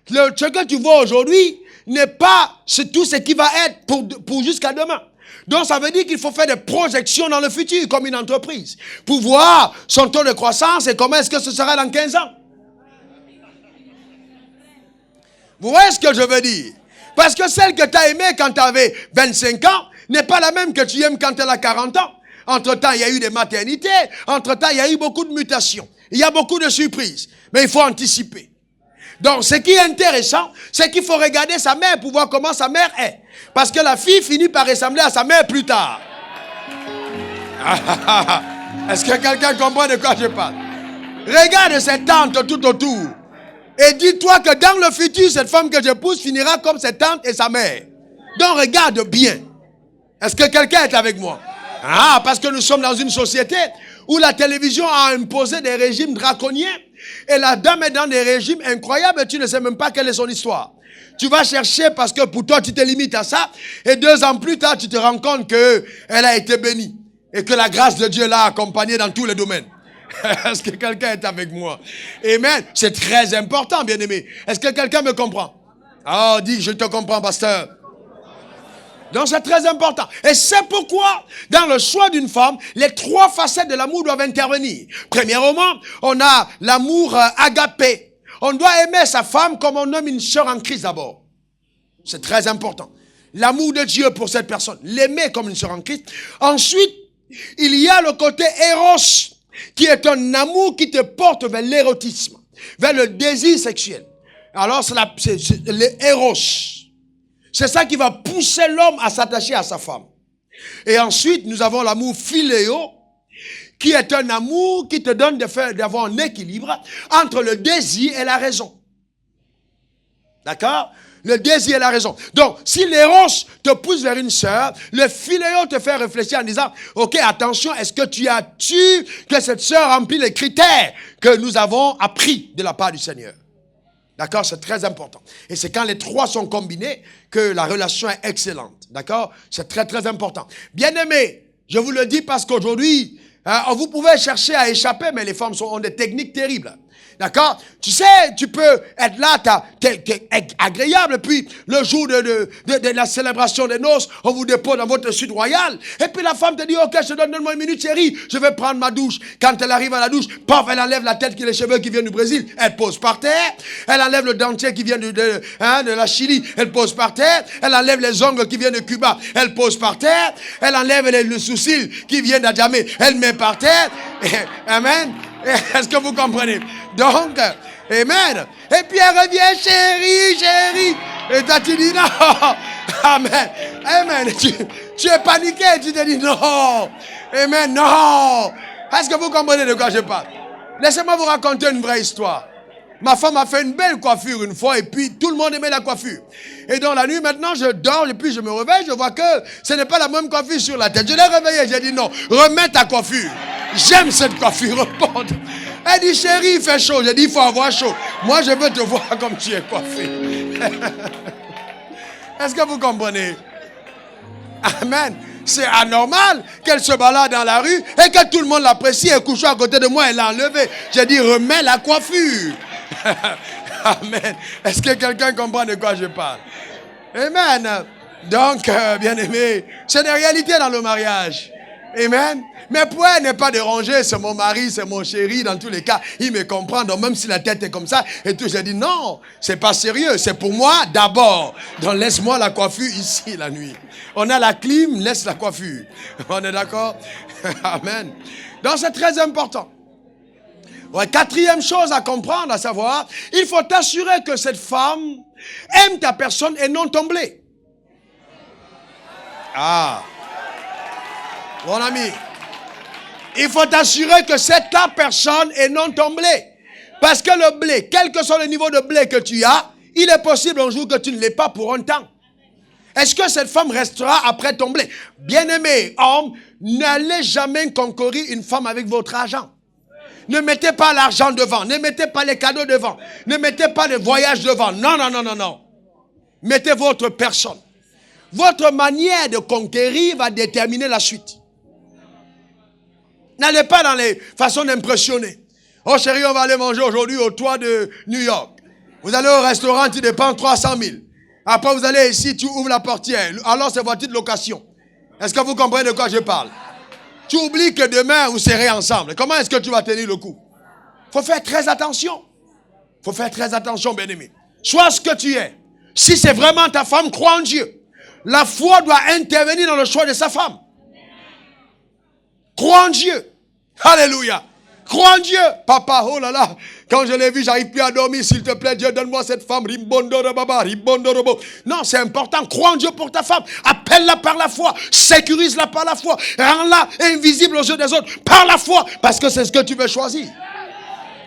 Speaker 1: Ce que tu vois aujourd'hui n'est pas tout ce qui va être pour jusqu'à demain. Donc, ça veut dire qu'il faut faire des projections dans le futur, comme une entreprise, pour voir son taux de croissance et comment est-ce que ce sera dans 15 ans. Vous voyez ce que je veux dire? Parce que celle que tu as aimée quand tu avais 25 ans n'est pas la même que tu aimes quand elle a 40 ans. Entre-temps, il y a eu des maternités. Entre-temps, il y a eu beaucoup de mutations. Il y a beaucoup de surprises. Mais il faut anticiper. Donc, ce qui est intéressant, c'est qu'il faut regarder sa mère pour voir comment sa mère est. Parce que la fille finit par ressembler à sa mère plus tard. Est-ce que quelqu'un comprend de quoi je parle? Regarde ses tantes tout autour. Et dis-toi que dans le futur, cette femme que j'épouse finira comme ses tantes et sa mère. Donc, regarde bien. Est-ce que quelqu'un est avec moi? Ah, parce que nous sommes dans une société où la télévision a imposé des régimes draconiens et la dame est dans des régimes incroyables et tu ne sais même pas quelle est son histoire. Tu vas chercher parce que pour toi tu te limites à ça et 2 ans plus tard tu te rends compte qu'elle a été bénie et que la grâce de Dieu l'a accompagnée dans tous les domaines. Est-ce que quelqu'un est avec moi? Amen. C'est très important, bien-aimé. Est-ce que quelqu'un me comprend? Oh, dis, je te comprends, pasteur. Donc c'est très important. Et c'est pourquoi, dans le choix d'une femme, les 3 facettes de l'amour doivent intervenir. Premièrement, on a l'amour agapé. On doit aimer sa femme comme on aime une sœur en Christ d'abord. C'est très important. L'amour de Dieu pour cette personne. L'aimer comme une sœur en Christ. Ensuite, il y a le côté éros, qui est un amour qui te porte vers l'érotisme, vers le désir sexuel. Alors c'est l'éros. C'est ça qui va pousser l'homme à s'attacher à sa femme. Et ensuite, nous avons l'amour philéo, qui est un amour qui te donne d'avoir un équilibre entre le désir et la raison. D'accord? Le désir et la raison. Donc, si l'éros te pousse vers une sœur, le philéo te fait réfléchir en disant, ok, attention, est-ce que tu as su que cette sœur remplit les critères que nous avons appris de la part du Seigneur? D'accord? C'est très important. Et c'est quand les 3 sont combinés que la relation est excellente. D'accord? C'est très, très important. Bien-aimés, je vous le dis parce qu'aujourd'hui, vous pouvez chercher à échapper, mais les femmes ont des techniques terribles. D'accord? Tu sais, tu peux être là, t'es agréable, puis le jour de la célébration des noces, on vous dépose dans votre suite royale, et puis la femme te dit, ok, donne-moi 1 minute, chérie, je vais prendre ma douche. Quand elle arrive à la douche, paf, elle enlève la tête, les cheveux qui viennent du Brésil, elle pose par terre, elle enlève le dentier qui vient de la Chili, elle pose par terre, elle enlève les ongles qui viennent de Cuba, elle pose par terre, elle enlève le sourcil qui vient d'Adjamé, elle met par terre, amen. Est-ce que vous comprenez? Donc, amen. Et puis elle revient, chérie. Et toi tu dis non. Amen. Amen. Tu es paniqué, tu te dis non. Amen, non. Est-ce que vous comprenez de quoi je parle? Laissez-moi vous raconter une vraie histoire. Ma femme a fait une belle coiffure une fois et puis tout le monde aimait la coiffure. Et dans la nuit, maintenant, je dors et puis je me réveille, je vois que ce n'est pas la même coiffure sur la tête. Je l'ai réveillée, j'ai dit non, remets ta coiffure. J'aime cette coiffure, reporte. Elle dit, chérie, il fait chaud. J'ai dit, il faut avoir chaud. Moi, je veux te voir comme tu es coiffé. Est-ce que vous comprenez? Amen. C'est anormal qu'elle se balade dans la rue et que tout le monde l'apprécie et couche à côté de moi, elle l'a enlevé. J'ai dit, remets la coiffure. Amen. Est-ce que quelqu'un comprend de quoi je parle? Amen. Donc, bien aimé, c'est des réalités dans le mariage. Amen. Mais pour elle n'est pas dérangée, c'est mon mari, c'est mon chéri, dans tous les cas, il me comprend. Donc même si la tête est comme ça, et tout, j'ai dit non, c'est pas sérieux, c'est pour moi d'abord. Donc laisse-moi la coiffure ici la nuit. On a la clim, laisse la coiffure. On est d'accord? Amen. Donc c'est très important. Ouais, quatrième chose à comprendre, à savoir, il faut t'assurer que cette femme aime ta personne et non ton blé. Ah. Mon ami, il faut t'assurer que c'est ta personne et non ton blé. Parce que le blé, quel que soit le niveau de blé que tu as, il est possible un jour que tu ne l'aies pas pour un temps. Est-ce que cette femme restera après ton blé? Bien-aimé homme, n'allez jamais concourir une femme avec votre argent. Ne mettez pas l'argent devant, ne mettez pas les cadeaux devant, ne mettez pas les voyages devant. Non, non, non, non, non. Mettez votre personne. Votre manière de conquérir va déterminer la suite. N'allez pas dans les façons d'impressionner. Oh chérie, on va aller manger aujourd'hui au toit de New York. Vous allez au restaurant, tu dépenses 300 000. Après, vous allez ici, tu ouvres la portière. Alors, c'est voiture de location. Est-ce que vous comprenez de quoi je parle? Tu oublies que demain, vous serez ensemble. Comment est-ce que tu vas tenir le coup? Il faut faire très attention. Il faut faire très attention, bien-aimé. Sois ce que tu es. Si c'est vraiment ta femme, crois en Dieu. La foi doit intervenir dans le choix de sa femme. Crois en Dieu. Alléluia. Crois en Dieu. Papa, oh là là. Quand je l'ai vu, j'arrive plus à dormir. S'il te plaît, Dieu, donne-moi cette femme. Non, c'est important. Crois en Dieu pour ta femme. Appelle-la par la foi. Sécurise-la par la foi. Rends-la invisible aux yeux des autres par la foi. Parce que c'est ce que tu veux choisir.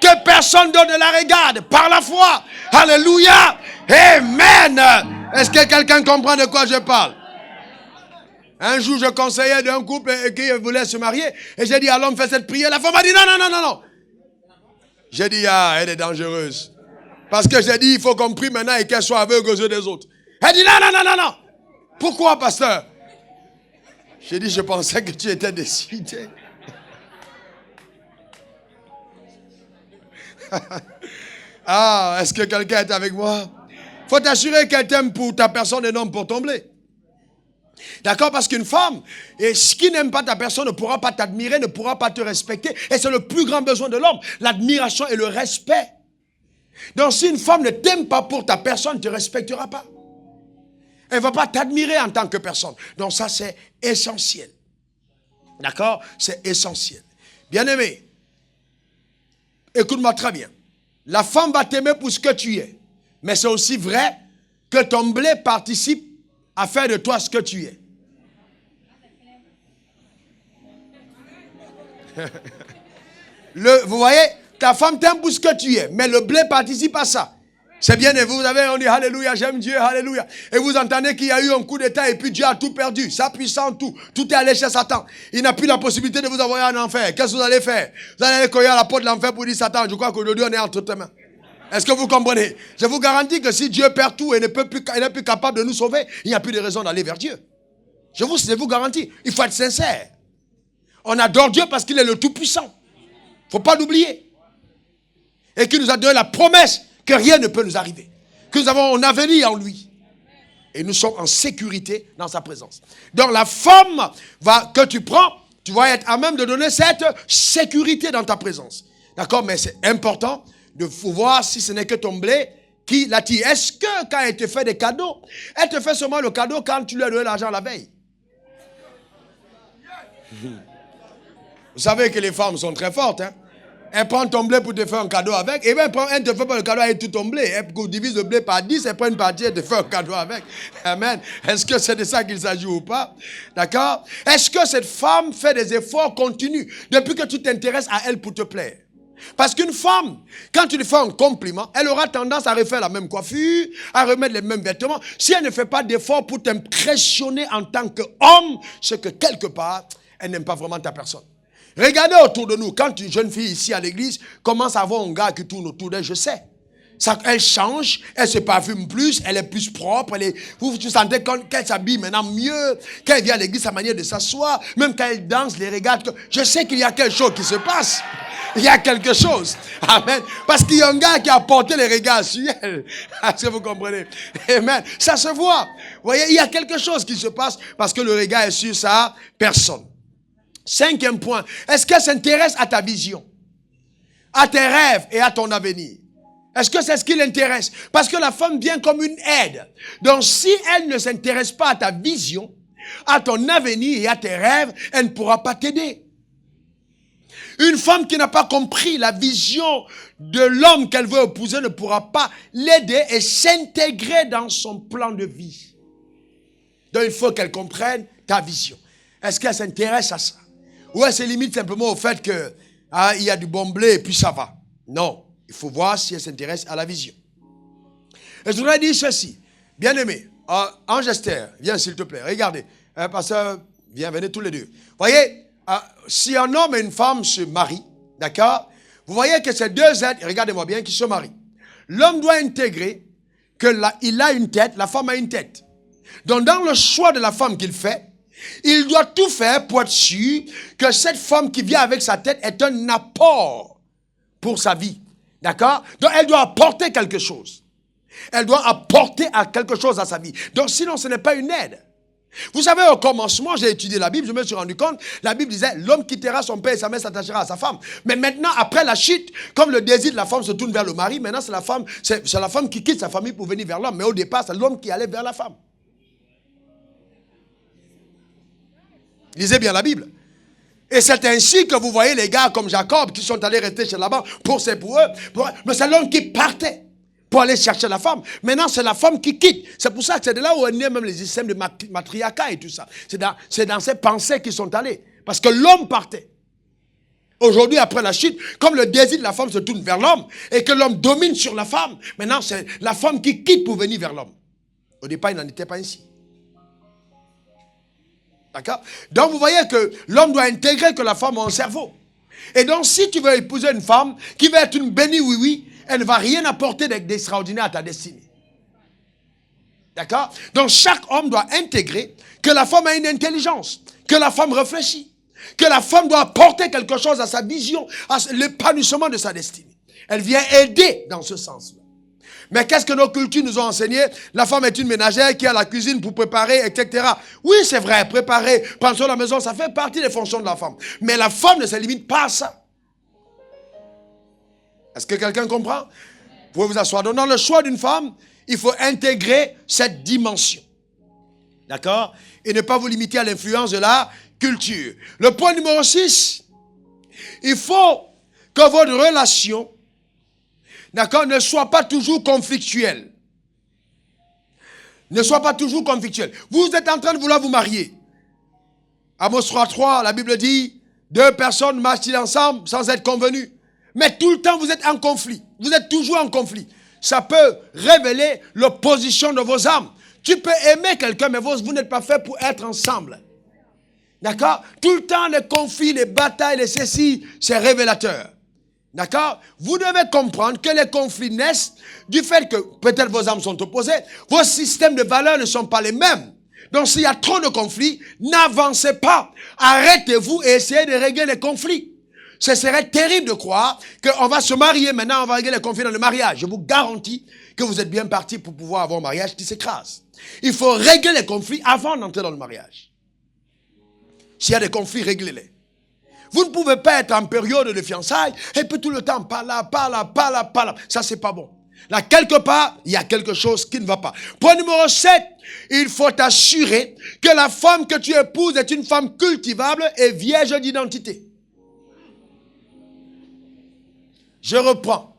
Speaker 1: Que personne d'autre ne la regarde par la foi. Alléluia. Amen. Est-ce que quelqu'un comprend de quoi je parle? Un jour, je conseillais d'un couple qui voulait se marier. Et j'ai dit à l'homme, fais cette prière. La femme a dit, non, non, non, non, non. J'ai dit, ah, elle est dangereuse. Parce que j'ai dit, il faut qu'on prie maintenant et qu'elle soit aveugle aux yeux des autres. Elle dit, non, non, non, non, non. Pourquoi, pasteur? J'ai dit, je pensais que tu étais décidé. Ah, est-ce que quelqu'un est avec moi? Faut t'assurer qu'elle t'aime pour ta personne et non pour ton blé. D'accord? Parce qu'une femme, qui n'aime pas ta personne ne pourra pas t'admirer, ne pourra pas te respecter. Et c'est le plus grand besoin de l'homme, l'admiration et le respect. Donc si une femme ne t'aime pas pour ta personne, ne te respectera pas. Elle ne va pas t'admirer en tant que personne. Donc ça, c'est essentiel. D'accord? C'est essentiel. Bien-aimé, écoute-moi très bien. La femme va t'aimer pour ce que tu es. Mais c'est aussi vrai que ton blé participe à faire de toi ce que tu es. Vous voyez, ta femme t'aime pour ce que tu es, mais le blé participe à ça. C'est bien, et on dit Alléluia, j'aime Dieu, Alléluia. Et vous entendez qu'il y a eu un coup d'état et puis Dieu a tout perdu, sa puissance, tout est allé chez Satan. Il n'a plus la possibilité de vous envoyer en enfer. Qu'est-ce que vous allez faire? Vous allez aller cogner à la porte de l'enfer pour dire Satan, je crois qu'aujourd'hui on est entre tes mains. Est-ce que vous comprenez? Je vous garantis que si Dieu perd tout et n'est plus capable de nous sauver, il n'y a plus de raison d'aller vers Dieu. Je vous garantis, il faut être sincère. On adore Dieu parce qu'il est le Tout-Puissant. Il ne faut pas l'oublier. Et qu'il nous a donné la promesse que rien ne peut nous arriver. Que nous avons un avenir en lui. Et nous sommes en sécurité dans sa présence. Donc la femme que tu prends, tu vas être à même de donner cette sécurité dans ta présence. D'accord? Mais c'est important de voir si ce n'est que ton blé qui l'attire. Est-ce que quand elle te fait des cadeaux, elle te fait seulement le cadeau quand tu lui as donné l'argent la veille? Vous savez que les femmes sont très fortes, hein? Elle prend ton blé pour te faire un cadeau avec. Et bien, elle ne te fait pas le cadeau avec tout ton blé. Elle divise le blé par 10, elle prend une partie et te fait un cadeau avec. Amen. Est-ce que c'est de ça qu'il s'agit ou pas? D'accord? Est-ce que cette femme fait des efforts continus depuis que tu t'intéresses à elle pour te plaire? Parce qu'une femme, quand tu lui fais un compliment, elle aura tendance à refaire la même coiffure, à remettre les mêmes vêtements. Si elle ne fait pas d'efforts pour t'impressionner en tant qu'homme, c'est que quelque part, elle n'aime pas vraiment ta personne. Regardez autour de nous, quand une jeune fille ici à l'église commence à avoir un gars qui tourne autour d'elle, je sais. Ça, elle change, elle se parfume plus, elle est plus propre. Vous sentez qu'elle s'habille maintenant mieux, qu'elle vient à l'église, sa manière de s'asseoir, même quand elle danse, les regarde. Je sais qu'il y a quelque chose qui se passe. Il y a quelque chose. Amen. Parce qu'il y a un gars qui a porté les regards sur elle. Est-ce que vous comprenez? Amen. Ça se voit. Vous voyez, il y a quelque chose qui se passe parce que le regard est sur sa personne. Cinquième point, est-ce qu'elle s'intéresse à ta vision, à tes rêves et à ton avenir? Est-ce que c'est ce qui l'intéresse? Parce que la femme vient comme une aide. Donc si elle ne s'intéresse pas à ta vision, à ton avenir et à tes rêves, elle ne pourra pas t'aider. Une femme qui n'a pas compris la vision de l'homme qu'elle veut épouser ne pourra pas l'aider et s'intégrer dans son plan de vie. Donc il faut qu'elle comprenne ta vision. Est-ce qu'elle s'intéresse à ça? Ou elle se limite simplement au fait que il y a du bon blé et puis ça va? Non, il faut voir si elle s'intéresse à la vision. Et je voudrais dire ceci, bien aimé, Ange Esther, viens s'il te plaît, regardez, pasteur, venez tous les deux. Voyez, si un homme et une femme se marient, d'accord, vous voyez que ces deux êtres, regardez-moi bien, qui se marient. L'homme doit intégrer qu'il a une tête, la femme a une tête. Donc dans le choix de la femme qu'il fait, il doit tout faire pour être sûr que cette femme qui vient avec sa tête est un apport pour sa vie. D'accord? Donc elle doit apporter quelque chose. Elle doit apporter quelque chose à sa vie. Donc sinon ce n'est pas une aide. Vous savez, au commencement, j'ai étudié la Bible, je me suis rendu compte, la Bible disait, l'homme quittera son père et sa mère s'attachera à sa femme. Mais maintenant, après la chute, comme le désir de la femme se tourne vers le mari, maintenant c'est la femme qui quitte sa famille pour venir vers l'homme. Mais au départ, c'est l'homme qui allait vers la femme. Lisez bien la Bible. Et c'est ainsi que vous voyez les gars comme Jacob qui sont allés rester chez Laban pour eux. Mais c'est l'homme qui partait pour aller chercher la femme. Maintenant, c'est la femme qui quitte. C'est pour ça que c'est de là où est né même les systèmes de matriarcat et tout ça. C'est dans ces pensées qu'ils sont allés. Parce que l'homme partait. Aujourd'hui, après la chute, comme le désir de la femme se tourne vers l'homme et que l'homme domine sur la femme, maintenant c'est la femme qui quitte pour venir vers l'homme. Au départ, il n'en était pas ainsi. D'accord? Donc vous voyez que l'homme doit intégrer que la femme a un cerveau. Et donc si tu veux épouser une femme qui va être une bénie oui-oui, elle ne va rien apporter d'extraordinaire à ta destinée. D'accord? Donc chaque homme doit intégrer que la femme a une intelligence, que la femme réfléchit, que la femme doit apporter quelque chose à sa vision, à l'épanouissement de sa destinée. Elle vient aider dans ce sens-là. Mais qu'est-ce que nos cultures nous ont enseigné? La femme est une ménagère qui a la cuisine pour préparer, etc. Oui, c'est vrai, préparer, prendre soin de la maison, ça fait partie des fonctions de la femme. Mais la femme ne se limite pas à ça. Est-ce que quelqu'un comprend? Vous pouvez vous asseoir. Donc, dans le choix d'une femme, il faut intégrer cette dimension. D'accord? Et ne pas vous limiter à l'influence de la culture. Le point numéro 6, il faut que votre relation, d'accord, ne soit pas toujours conflictuelle. Ne soit pas toujours conflictuelle. Vous êtes en train de vouloir vous marier. Amos 3:3, la Bible dit, 2 personnes marchent-ils ensemble sans être convenues. Mais tout le temps, vous êtes en conflit. Vous êtes toujours en conflit. Ça peut révéler l'opposition de vos âmes. Tu peux aimer quelqu'un, mais vous n'êtes pas fait pour être ensemble. D'accord? Tout le temps, les conflits, les batailles, les ceci, c'est révélateur. D'accord? Vous devez comprendre que les conflits naissent du fait que peut-être vos âmes sont opposées. Vos systèmes de valeurs ne sont pas les mêmes. Donc s'il y a trop de conflits, n'avancez pas. Arrêtez-vous et essayez de régler les conflits. Ce serait terrible de croire qu'on va se marier, maintenant on va régler les conflits dans le mariage. Je vous garantis que vous êtes bien parti pour pouvoir avoir un mariage qui s'écrase. Il faut régler les conflits avant d'entrer dans le mariage. S'il y a des conflits, réglez-les. Vous ne pouvez pas être en période de fiançailles et puis tout le temps, pas là. Ça, c'est pas bon. Là, quelque part, il y a quelque chose qui ne va pas. Point numéro 7, il faut t'assurer que la femme que tu épouses est une femme cultivable et vierge d'identité. Je reprends.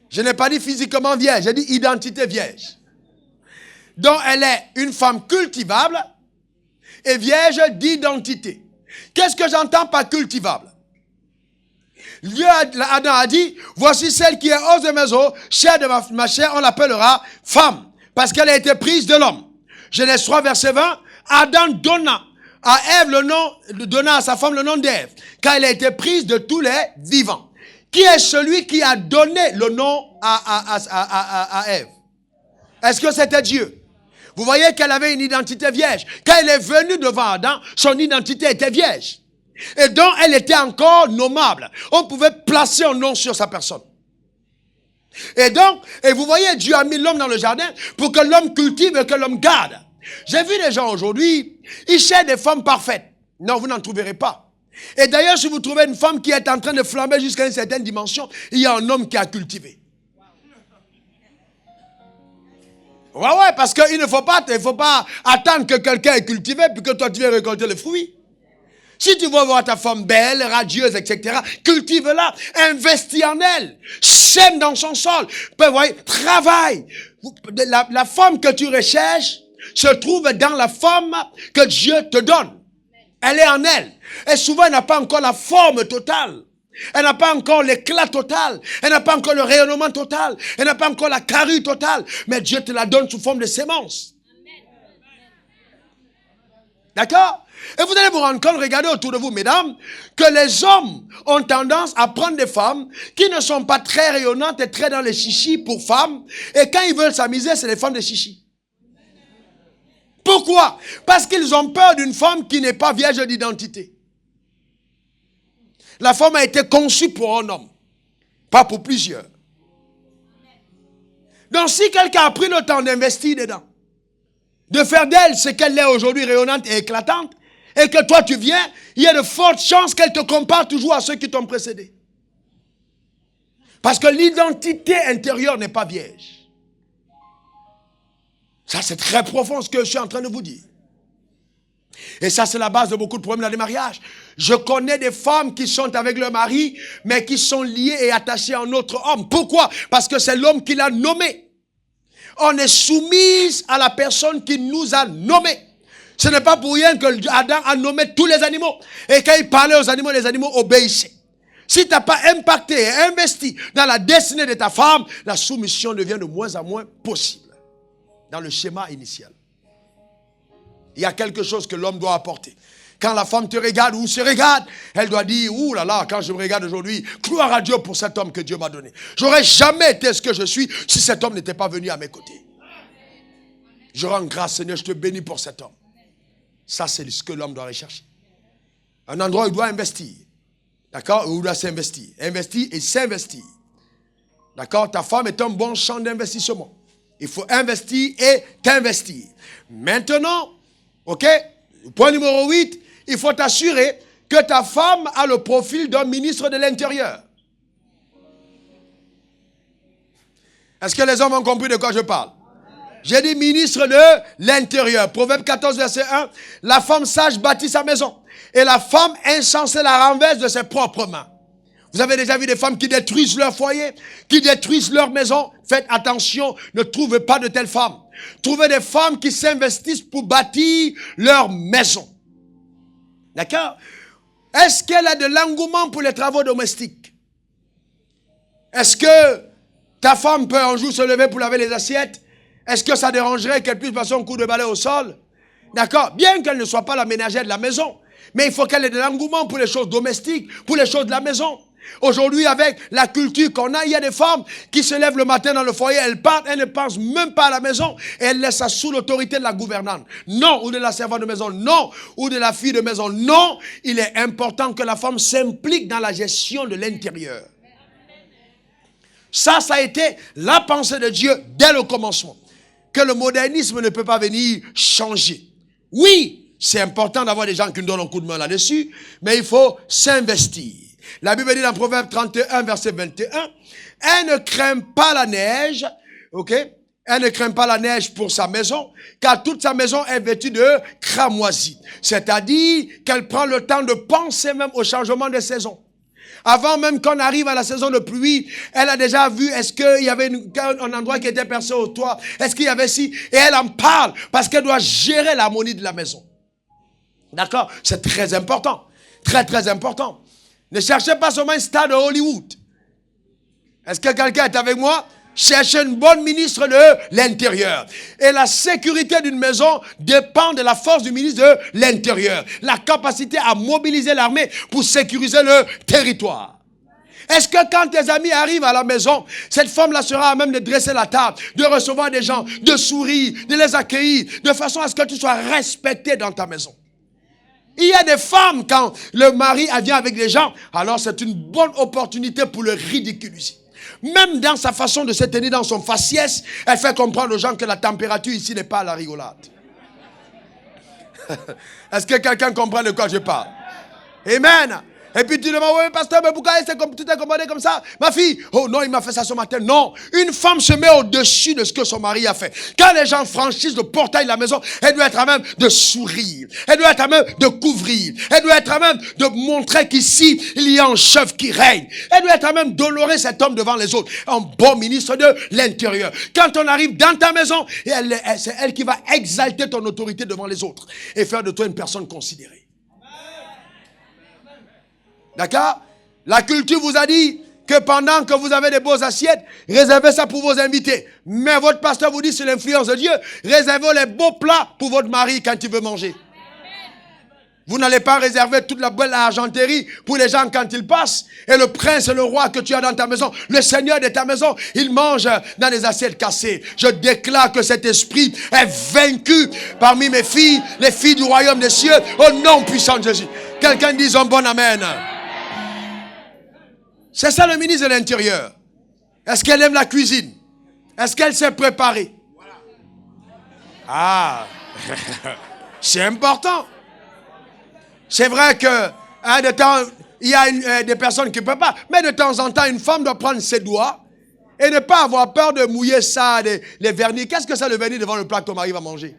Speaker 1: Je n'ai pas dit physiquement vierge, j'ai dit identité vierge. Donc, elle est une femme cultivable et vierge d'identité. Qu'est-ce que j'entends par cultivable? Dieu, Adam a dit, voici celle qui est os de mes os, chair de ma chair, on l'appellera femme, parce qu'elle a été prise de l'homme. Genèse 3, verset 20, Adam donna à Ève le nom, donna à sa femme le nom d'Ève, car elle a été prise de tous les vivants. Qui est celui qui a donné le nom à Ève? Est-ce que c'était Dieu? Vous voyez qu'elle avait une identité vierge. Quand elle est venue devant Adam, son identité était vierge. Et donc, elle était encore nommable. On pouvait placer un nom sur sa personne. Et donc, et vous voyez, Dieu a mis l'homme dans le jardin pour que l'homme cultive et que l'homme garde. J'ai vu des gens aujourd'hui, ils cherchent des femmes parfaites. Non, vous n'en trouverez pas. Et d'ailleurs, si vous trouvez une femme qui est en train de flamber jusqu'à une certaine dimension, il y a un homme qui a cultivé. Ouais, parce qu'il ne faut pas attendre que quelqu'un ait cultivé puis que toi tu viens récolter les fruits. Si tu veux voir ta femme belle, radieuse, etc., cultive-la, investis en elle, sème dans son sol, travaille. La femme que tu recherches se trouve dans la femme que Dieu te donne. Elle est en elle. Et souvent, elle n'a pas encore la forme totale. Elle n'a pas encore l'éclat total. Elle n'a pas encore le rayonnement total. Elle n'a pas encore la carrure totale. Mais Dieu te la donne sous forme de sémence. D'accord? Et vous allez vous rendre compte, regardez autour de vous, mesdames, que les hommes ont tendance à prendre des femmes qui ne sont pas très rayonnantes et très dans les chichis pour femmes. Et quand ils veulent s'amuser, c'est les femmes de chichis. Pourquoi? Parce qu'ils ont peur d'une femme qui n'est pas vierge d'identité. La femme a été conçue pour un homme, pas pour plusieurs. Donc si quelqu'un a pris le temps d'investir dedans, de faire d'elle ce qu'elle est aujourd'hui, rayonnante et éclatante, et que toi tu viens, il y a de fortes chances qu'elle te compare toujours à ceux qui t'ont précédé. Parce que l'identité intérieure n'est pas vierge. Ça c'est très profond ce que je suis en train de vous dire. Et ça, c'est la base de beaucoup de problèmes dans les mariages. Je connais des femmes qui sont avec leur mari, mais qui sont liées et attachées à un autre homme. Pourquoi? Parce que c'est l'homme qui l'a nommé. On est soumise à la personne qui nous a nommés. Ce n'est pas pour rien que Adam a nommé tous les animaux. Et quand il parlait aux animaux, les animaux obéissaient. Si tu n'as pas impacté et investi dans la destinée de ta femme, la soumission devient de moins en moins possible. Dans le schéma initial. Il y a quelque chose que l'homme doit apporter. Quand la femme te regarde ou se regarde, elle doit dire, ouh là là, quand je me regarde aujourd'hui, gloire à Dieu pour cet homme que Dieu m'a donné. J'aurais jamais été ce que je suis si cet homme n'était pas venu à mes côtés. Je rends grâce, Seigneur, je te bénis pour cet homme. Ça, c'est ce que l'homme doit rechercher. Un endroit où il doit investir. D'accord? Où il doit s'investir. Investir et s'investir. D'accord? Ta femme est un bon champ d'investissement. Il faut investir et t'investir. Maintenant, ok, point numéro 8, il faut t'assurer que ta femme a le profil d'un ministre de l'Intérieur. Est-ce que les hommes ont compris de quoi je parle? J'ai dit ministre de l'Intérieur. Proverbe 14, verset 1. La femme sage bâtit sa maison. Et la femme insensée la renverse de ses propres mains. Vous avez déjà vu des femmes qui détruisent leur foyer, qui détruisent leur maison. Faites attention, ne trouvez pas de telles femmes. Trouvez des femmes qui s'investissent pour bâtir leur maison. D'accord? Est-ce qu'elle a de l'engouement pour les travaux domestiques? Est-ce que ta femme peut un jour se lever pour laver les assiettes? Est-ce que ça dérangerait qu'elle puisse passer un coup de balai au sol? D'accord? Bien qu'elle ne soit pas la ménagère de la maison. Mais il faut qu'elle ait de l'engouement pour les choses domestiques, pour les choses de la maison. Aujourd'hui, avec la culture qu'on a, il y a des femmes qui se lèvent le matin dans le foyer, elles partent, elles ne pensent même pas à la maison et elles laissent ça sous l'autorité de la gouvernante. Non, ou de la servante de maison, non, ou de la fille de maison, non. Il est important que la femme s'implique dans la gestion de l'intérieur. Ça a été la pensée de Dieu dès le commencement. Que le modernisme ne peut pas venir changer. Oui, c'est important d'avoir des gens qui nous donnent un coup de main là-dessus, mais il faut s'investir. La Bible dit dans Proverbe 31, verset 21, elle ne craint pas la neige, ok? Elle ne craint pas la neige pour sa maison, car toute sa maison est vêtue de cramoisie. C'est-à-dire qu'elle prend le temps de penser même au changement de saison. Avant même qu'on arrive à la saison de pluie, elle a déjà vu, est-ce qu'il y avait un endroit qui était percé au toit? Est-ce qu'il y avait ci? Et elle en parle, parce qu'elle doit gérer l'harmonie de la maison. D'accord? C'est très important. Très, très important. Ne cherchez pas seulement un star de Hollywood. Est-ce que quelqu'un est avec moi? Cherchez une bonne ministre de l'Intérieur. Et la sécurité d'une maison dépend de la force du ministre de l'Intérieur. La capacité à mobiliser l'armée pour sécuriser le territoire. Est-ce que quand tes amis arrivent à la maison, cette femme-là sera à même de dresser la table, de recevoir des gens, de sourire, de les accueillir, de façon à ce que tu sois respecté dans ta maison? Il y a des femmes, quand le mari vient avec des gens, alors c'est une bonne opportunité pour le ridiculiser. Même dans sa façon de se tenir dans son faciès, elle fait comprendre aux gens que la température ici n'est pas à la rigolade. Est-ce que quelqu'un comprend de quoi je parle? Amen. Et puis tu demandes, oui, pasteur, mais pourquoi tu t'es commandé comme ça? Ma fille, oh non, il m'a fait ça ce matin. Non, une femme se met au-dessus de ce que son mari a fait. Quand les gens franchissent le portail de la maison, elle doit être à même de sourire. Elle doit être à même de couvrir. Elle doit être à même de montrer qu'ici, il y a un chef qui règne. Elle doit être à même d'honorer cet homme devant les autres. Un bon ministre de l'Intérieur. Quand on arrive dans ta maison, c'est elle qui va exalter ton autorité devant les autres et faire de toi une personne considérée. D'accord? La culture vous a dit que pendant que vous avez des beaux assiettes, réservez ça pour vos invités. Mais votre pasteur vous dit, c'est l'influence de Dieu, réservez les beaux plats pour votre mari quand il veut manger. Vous n'allez pas réserver toute la belle argenterie pour les gens quand ils passent. Et le prince et le roi que tu as dans ta maison, le seigneur de ta maison, il mange dans des assiettes cassées. Je déclare que cet esprit est vaincu parmi mes filles, les filles du royaume des cieux, au nom puissant de Jésus. Quelqu'un dise un bon amen. C'est ça le ministre de l'Intérieur. Est-ce qu'elle aime la cuisine? Est-ce qu'elle s'est préparée? Ah, c'est important. C'est vrai que de temps, il y a des personnes qui ne peuvent pas. Mais de temps en temps, une femme doit prendre ses doigts et ne pas avoir peur de mouiller ça, les vernis. Qu'est-ce que c'est le vernis devant le plat que ton mari va manger?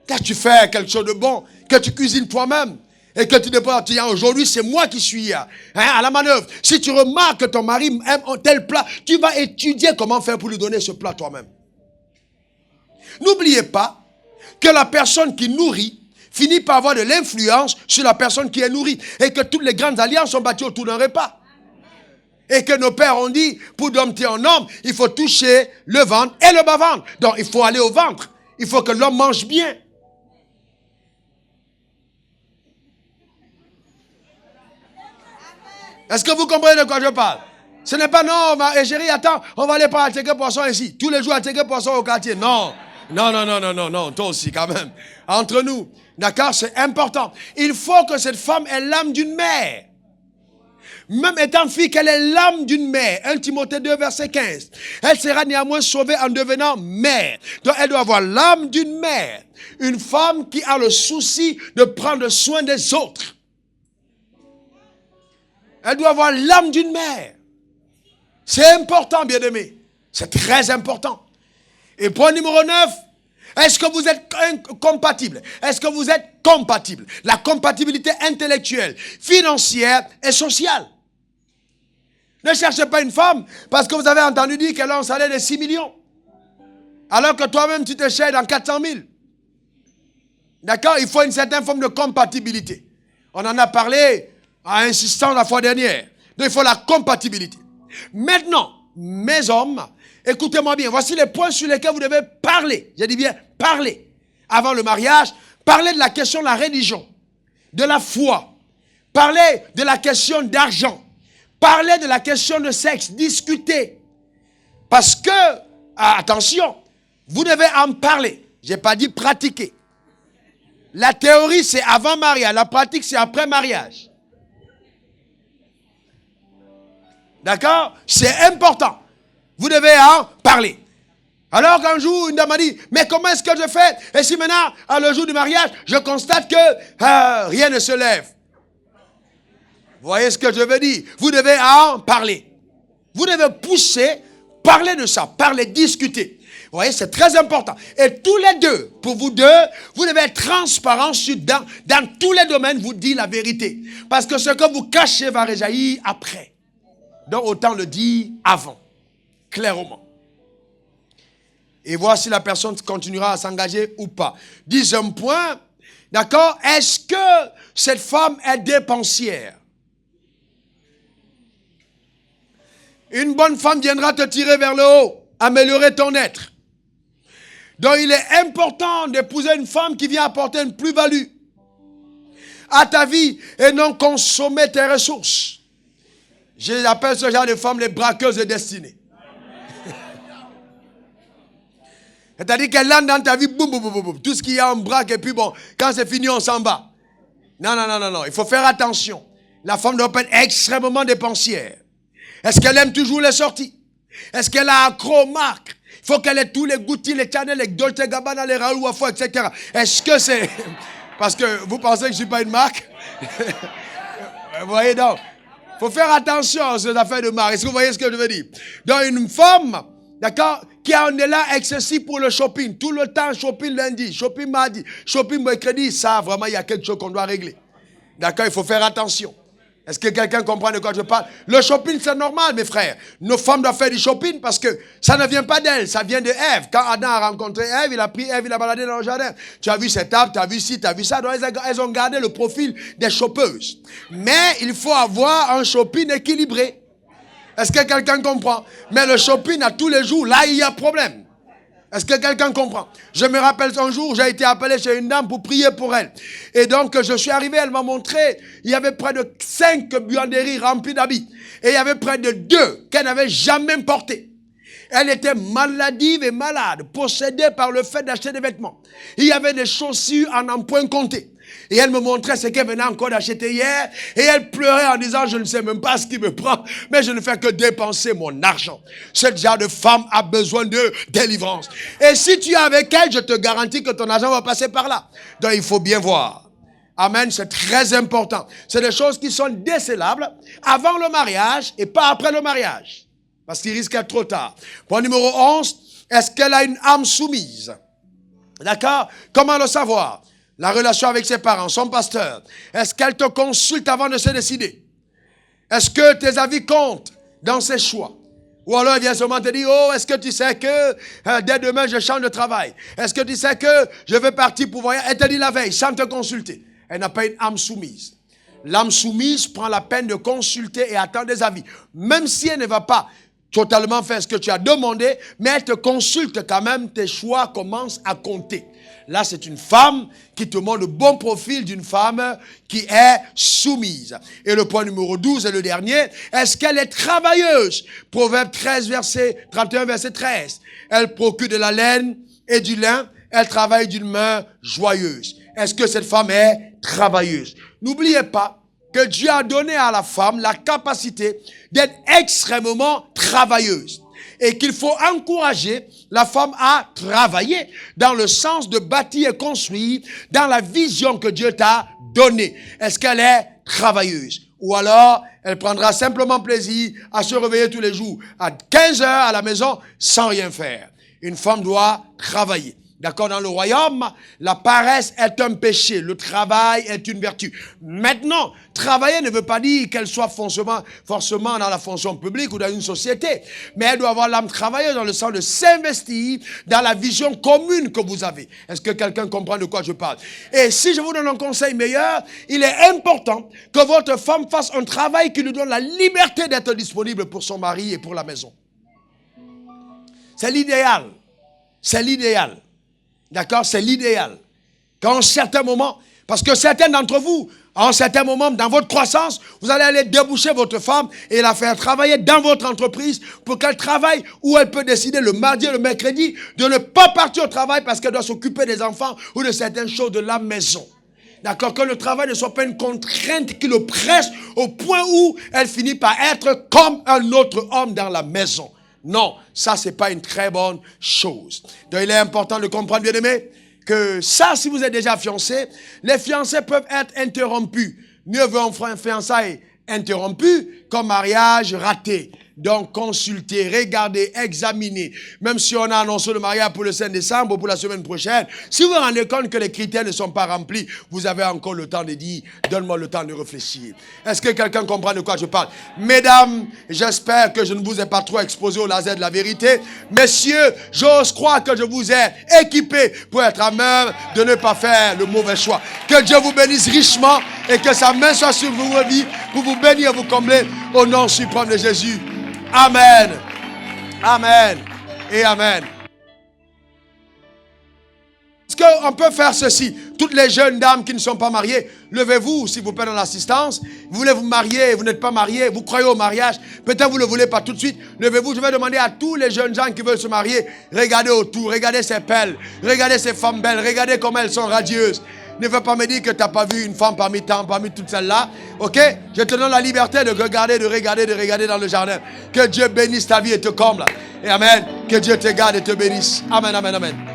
Speaker 1: Quand tu fais quelque chose de bon, que tu cuisines toi-même, et que tu ne peux pas dire, aujourd'hui c'est moi qui suis à la manœuvre. Si tu remarques que ton mari aime un tel plat, tu vas étudier comment faire pour lui donner ce plat toi-même. N'oubliez pas que la personne qui nourrit finit par avoir de l'influence sur la personne qui est nourrie. Et que toutes les grandes alliances sont bâties autour d'un repas. Et que nos pères ont dit, pour dompter un homme, il faut toucher le ventre et le bas-ventre. Donc il faut aller au ventre. Il faut que l'homme mange bien. Est-ce que vous comprenez de quoi je parle? Ce n'est pas non, chérie, attends, on va aller prendre un ticket poisson ici. Tous les jours, un ticket poisson au quartier. Non, toi aussi quand même. Entre nous, d'accord, c'est important. Il faut que cette femme ait l'âme d'une mère. Même étant fille qu'elle est l'âme d'une mère. 1 Timothée 2, verset 15. Elle sera néanmoins sauvée en devenant mère. Donc elle doit avoir l'âme d'une mère. Une femme qui a le souci de prendre soin des autres. Elle doit avoir l'âme d'une mère. C'est important, bien-aimé. C'est très important. Et point numéro 9, est-ce que vous êtes compatibles? Est-ce que vous êtes compatibles? La compatibilité intellectuelle, financière et sociale. Ne cherchez pas une femme parce que vous avez entendu dire qu'elle a un salaire de 6 millions. Alors que toi-même, tu te cherches dans 400 000. D'accord? Il faut une certaine forme de compatibilité. On en a parlé en insistant la fois dernière. Donc il faut la compatibilité. Maintenant, mes hommes, écoutez-moi bien. Voici les points sur lesquels vous devez parler. J'ai dit bien parler. Avant le mariage, parler de la question de la religion, de la foi. Parler de la question d'argent. Parler de la question de sexe. Discuter. Parce que, attention, vous devez en parler. Je n'ai pas dit pratiquer. La théorie, c'est avant mariage. La pratique, c'est après mariage. D'accord? C'est important. Vous devez en parler. Alors qu'un jour, une dame m'a dit, mais comment est-ce que je fais? Et si maintenant, le jour du mariage, je constate que rien ne se lève. Vous voyez ce que je veux dire? Vous devez en parler. Vous devez pousser, parler de ça, parler, discuter. Vous voyez, c'est très important. Et tous les deux, pour vous deux, vous devez être transparents dans tous les domaines, vous dites la vérité. Parce que ce que vous cachez va réjaillir après. Donc autant le dire avant, clairement. Et voir si la personne continuera à s'engager ou pas. 10e point, d'accord? Est-ce que cette femme est dépensière? Une bonne femme viendra te tirer vers le haut, améliorer ton être. Donc il est important d'épouser une femme qui vient apporter une plus-value à ta vie et non consommer tes ressources. J'appelle ce genre de femmes les braqueuses de destinée. C'est-à-dire qu'elle entre dans ta vie, boum, boum, boum, boum. Tout ce qu'il y a, on braque et puis bon, quand c'est fini, on s'en va. Non. Il faut faire attention. La femme doit pas être extrêmement dépensière. Est-ce qu'elle aime toujours les sorties? Est-ce qu'elle a accro aux marques? Il faut qu'elle ait tous les Gucci, les Chanel, les Dolce Gabbana, les Raoul Wafo, etc. Est-ce que c'est... Parce que vous pensez que je ne suis pas une marque? Vous voyez donc, il faut faire attention à ces affaires de mari. Est-ce que vous voyez ce que je veux dire? Donc une femme, d'accord, qui en est là excessif pour le shopping. Tout le temps, shopping lundi, shopping mardi, shopping mercredi. Ça, vraiment, il y a quelque chose qu'on doit régler. D'accord, il faut faire attention. Est-ce que quelqu'un comprend de quoi je parle? Le shopping, c'est normal, mes frères. Nos femmes doivent faire du shopping parce que ça ne vient pas d'elle, ça vient de Ève. Quand Adam a rencontré Ève, il a pris Ève, il a baladé dans le jardin. Tu as vu cette arbre, tu as vu ci, tu as vu ça. Donc, elles ont gardé le profil des shoppeuses. Mais il faut avoir un shopping équilibré. Est-ce que quelqu'un comprend? Mais le shopping à tous les jours, là, il y a problème. Est-ce que quelqu'un comprend? Je me rappelle un jour, j'ai été appelé chez une dame pour prier pour elle. Et donc, je suis arrivé, elle m'a montré, il y avait près de 5 buanderies remplies d'habits. Et il y avait près de 2 qu'elle n'avait jamais portées. Elle était maladive et malade, possédée par le fait d'acheter des vêtements. Il y avait des chaussures en un point compté. Et elle me montrait ce qu'elle venait encore d'acheter hier. Et elle pleurait en disant, je ne sais même pas ce qui me prend, mais je ne fais que dépenser mon argent. Ce genre de femme a besoin de délivrance. Et si tu es avec elle, je te garantis que ton argent va passer par là. Donc il faut bien voir. Amen, c'est très important. C'est des choses qui sont décélables avant le mariage et pas après le mariage. Parce qu'il risque d'être trop tard. Point numéro 11, est-ce qu'elle a une âme soumise? D'accord? Comment le savoir? La relation avec ses parents, son pasteur. Est-ce qu'elle te consulte avant de se décider? Est-ce que tes avis comptent dans ses choix? Ou alors elle vient seulement te dire, oh, est-ce que tu sais que dès demain je change de travail? Est-ce que tu sais que je vais partir pour voyager? Elle te dit la veille, sans te consulter. Elle n'a pas une âme soumise. L'âme soumise prend la peine de consulter et attendre des avis. Même si elle ne va pas totalement faire ce que tu as demandé, mais elle te consulte quand même, tes choix commencent à compter. Là, c'est une femme qui te montre le bon profil d'une femme qui est soumise. Et le point numéro 12 est le dernier. Est-ce qu'elle est travailleuse? Proverbe 13, verset 31, verset 13. Elle procure de la laine et du lin. Elle travaille d'une main joyeuse. Est-ce que cette femme est travailleuse? N'oubliez pas que Dieu a donné à la femme la capacité d'être extrêmement travailleuse. Et qu'il faut encourager la femme à travailler dans le sens de bâtir et construire dans la vision que Dieu t'a donnée. Est-ce qu'elle est travailleuse? Ou alors, elle prendra simplement plaisir à se réveiller tous les jours à 15 heures à la maison sans rien faire. Une femme doit travailler. D'accord, dans le royaume, la paresse est un péché, le travail est une vertu. Maintenant, travailler ne veut pas dire qu'elle soit forcément dans la fonction publique ou dans une société, mais elle doit avoir l'âme travailleuse dans le sens de s'investir dans la vision commune que vous avez. Est-ce que quelqu'un comprend de quoi je parle? Et si je vous donne un conseil meilleur, il est important que votre femme fasse un travail qui lui donne la liberté d'être disponible pour son mari et pour la maison. C'est l'idéal. C'est l'idéal. D'accord, c'est l'idéal. Qu'à un certain moment, parce que certains d'entre vous, à un certain moment, dans votre croissance, vous allez aller déboucher votre femme et la faire travailler dans votre entreprise pour qu'elle travaille où elle peut décider le mardi et le mercredi de ne pas partir au travail parce qu'elle doit s'occuper des enfants ou de certaines choses de la maison. D'accord, que le travail ne soit pas une contrainte qui le presse au point où elle finit par être comme un autre homme dans la maison. Non, ça, c'est pas une très bonne chose. Donc, il est important de comprendre, bien aimé, que ça, si vous êtes déjà fiancé, les fiancés peuvent être interrompus. Mieux vaut un fiançailles interrompu qu'un mariage raté. Donc, consultez, regardez, examinez. Même si on a annoncé le mariage pour le 5 décembre ou pour la semaine prochaine, si vous vous rendez compte que les critères ne sont pas remplis, vous avez encore le temps de dire, donne-moi le temps de réfléchir. Est-ce que quelqu'un comprend de quoi je parle? Mesdames, j'espère que je ne vous ai pas trop exposé au laser de la vérité. Messieurs, j'ose croire que je vous ai équipé pour être à même de ne pas faire le mauvais choix. Que Dieu vous bénisse richement et que sa main soit sur vos vies pour vous bénir et vous combler au nom suprême de Jésus. Amen. Amen. Et Amen. Est-ce qu'on peut faire ceci? Toutes les jeunes dames qui ne sont pas mariées, levez-vous, s'il vous plaît, dans l'assistance. Vous voulez vous marier, vous n'êtes pas mariés, vous croyez au mariage. Peut-être vous ne le voulez pas tout de suite. Levez-vous, je vais demander à tous les jeunes gens qui veulent se marier, regardez autour, regardez ces perles, regardez ces femmes belles, regardez comment elles sont radieuses. Ne veux pas me dire que tu n'as pas vu une femme parmi toutes celles-là. Ok? Je te donne la liberté de regarder, de regarder dans le jardin. Que Dieu bénisse ta vie et te comble. Et Amen. Que Dieu te garde et te bénisse. Amen, amen, amen.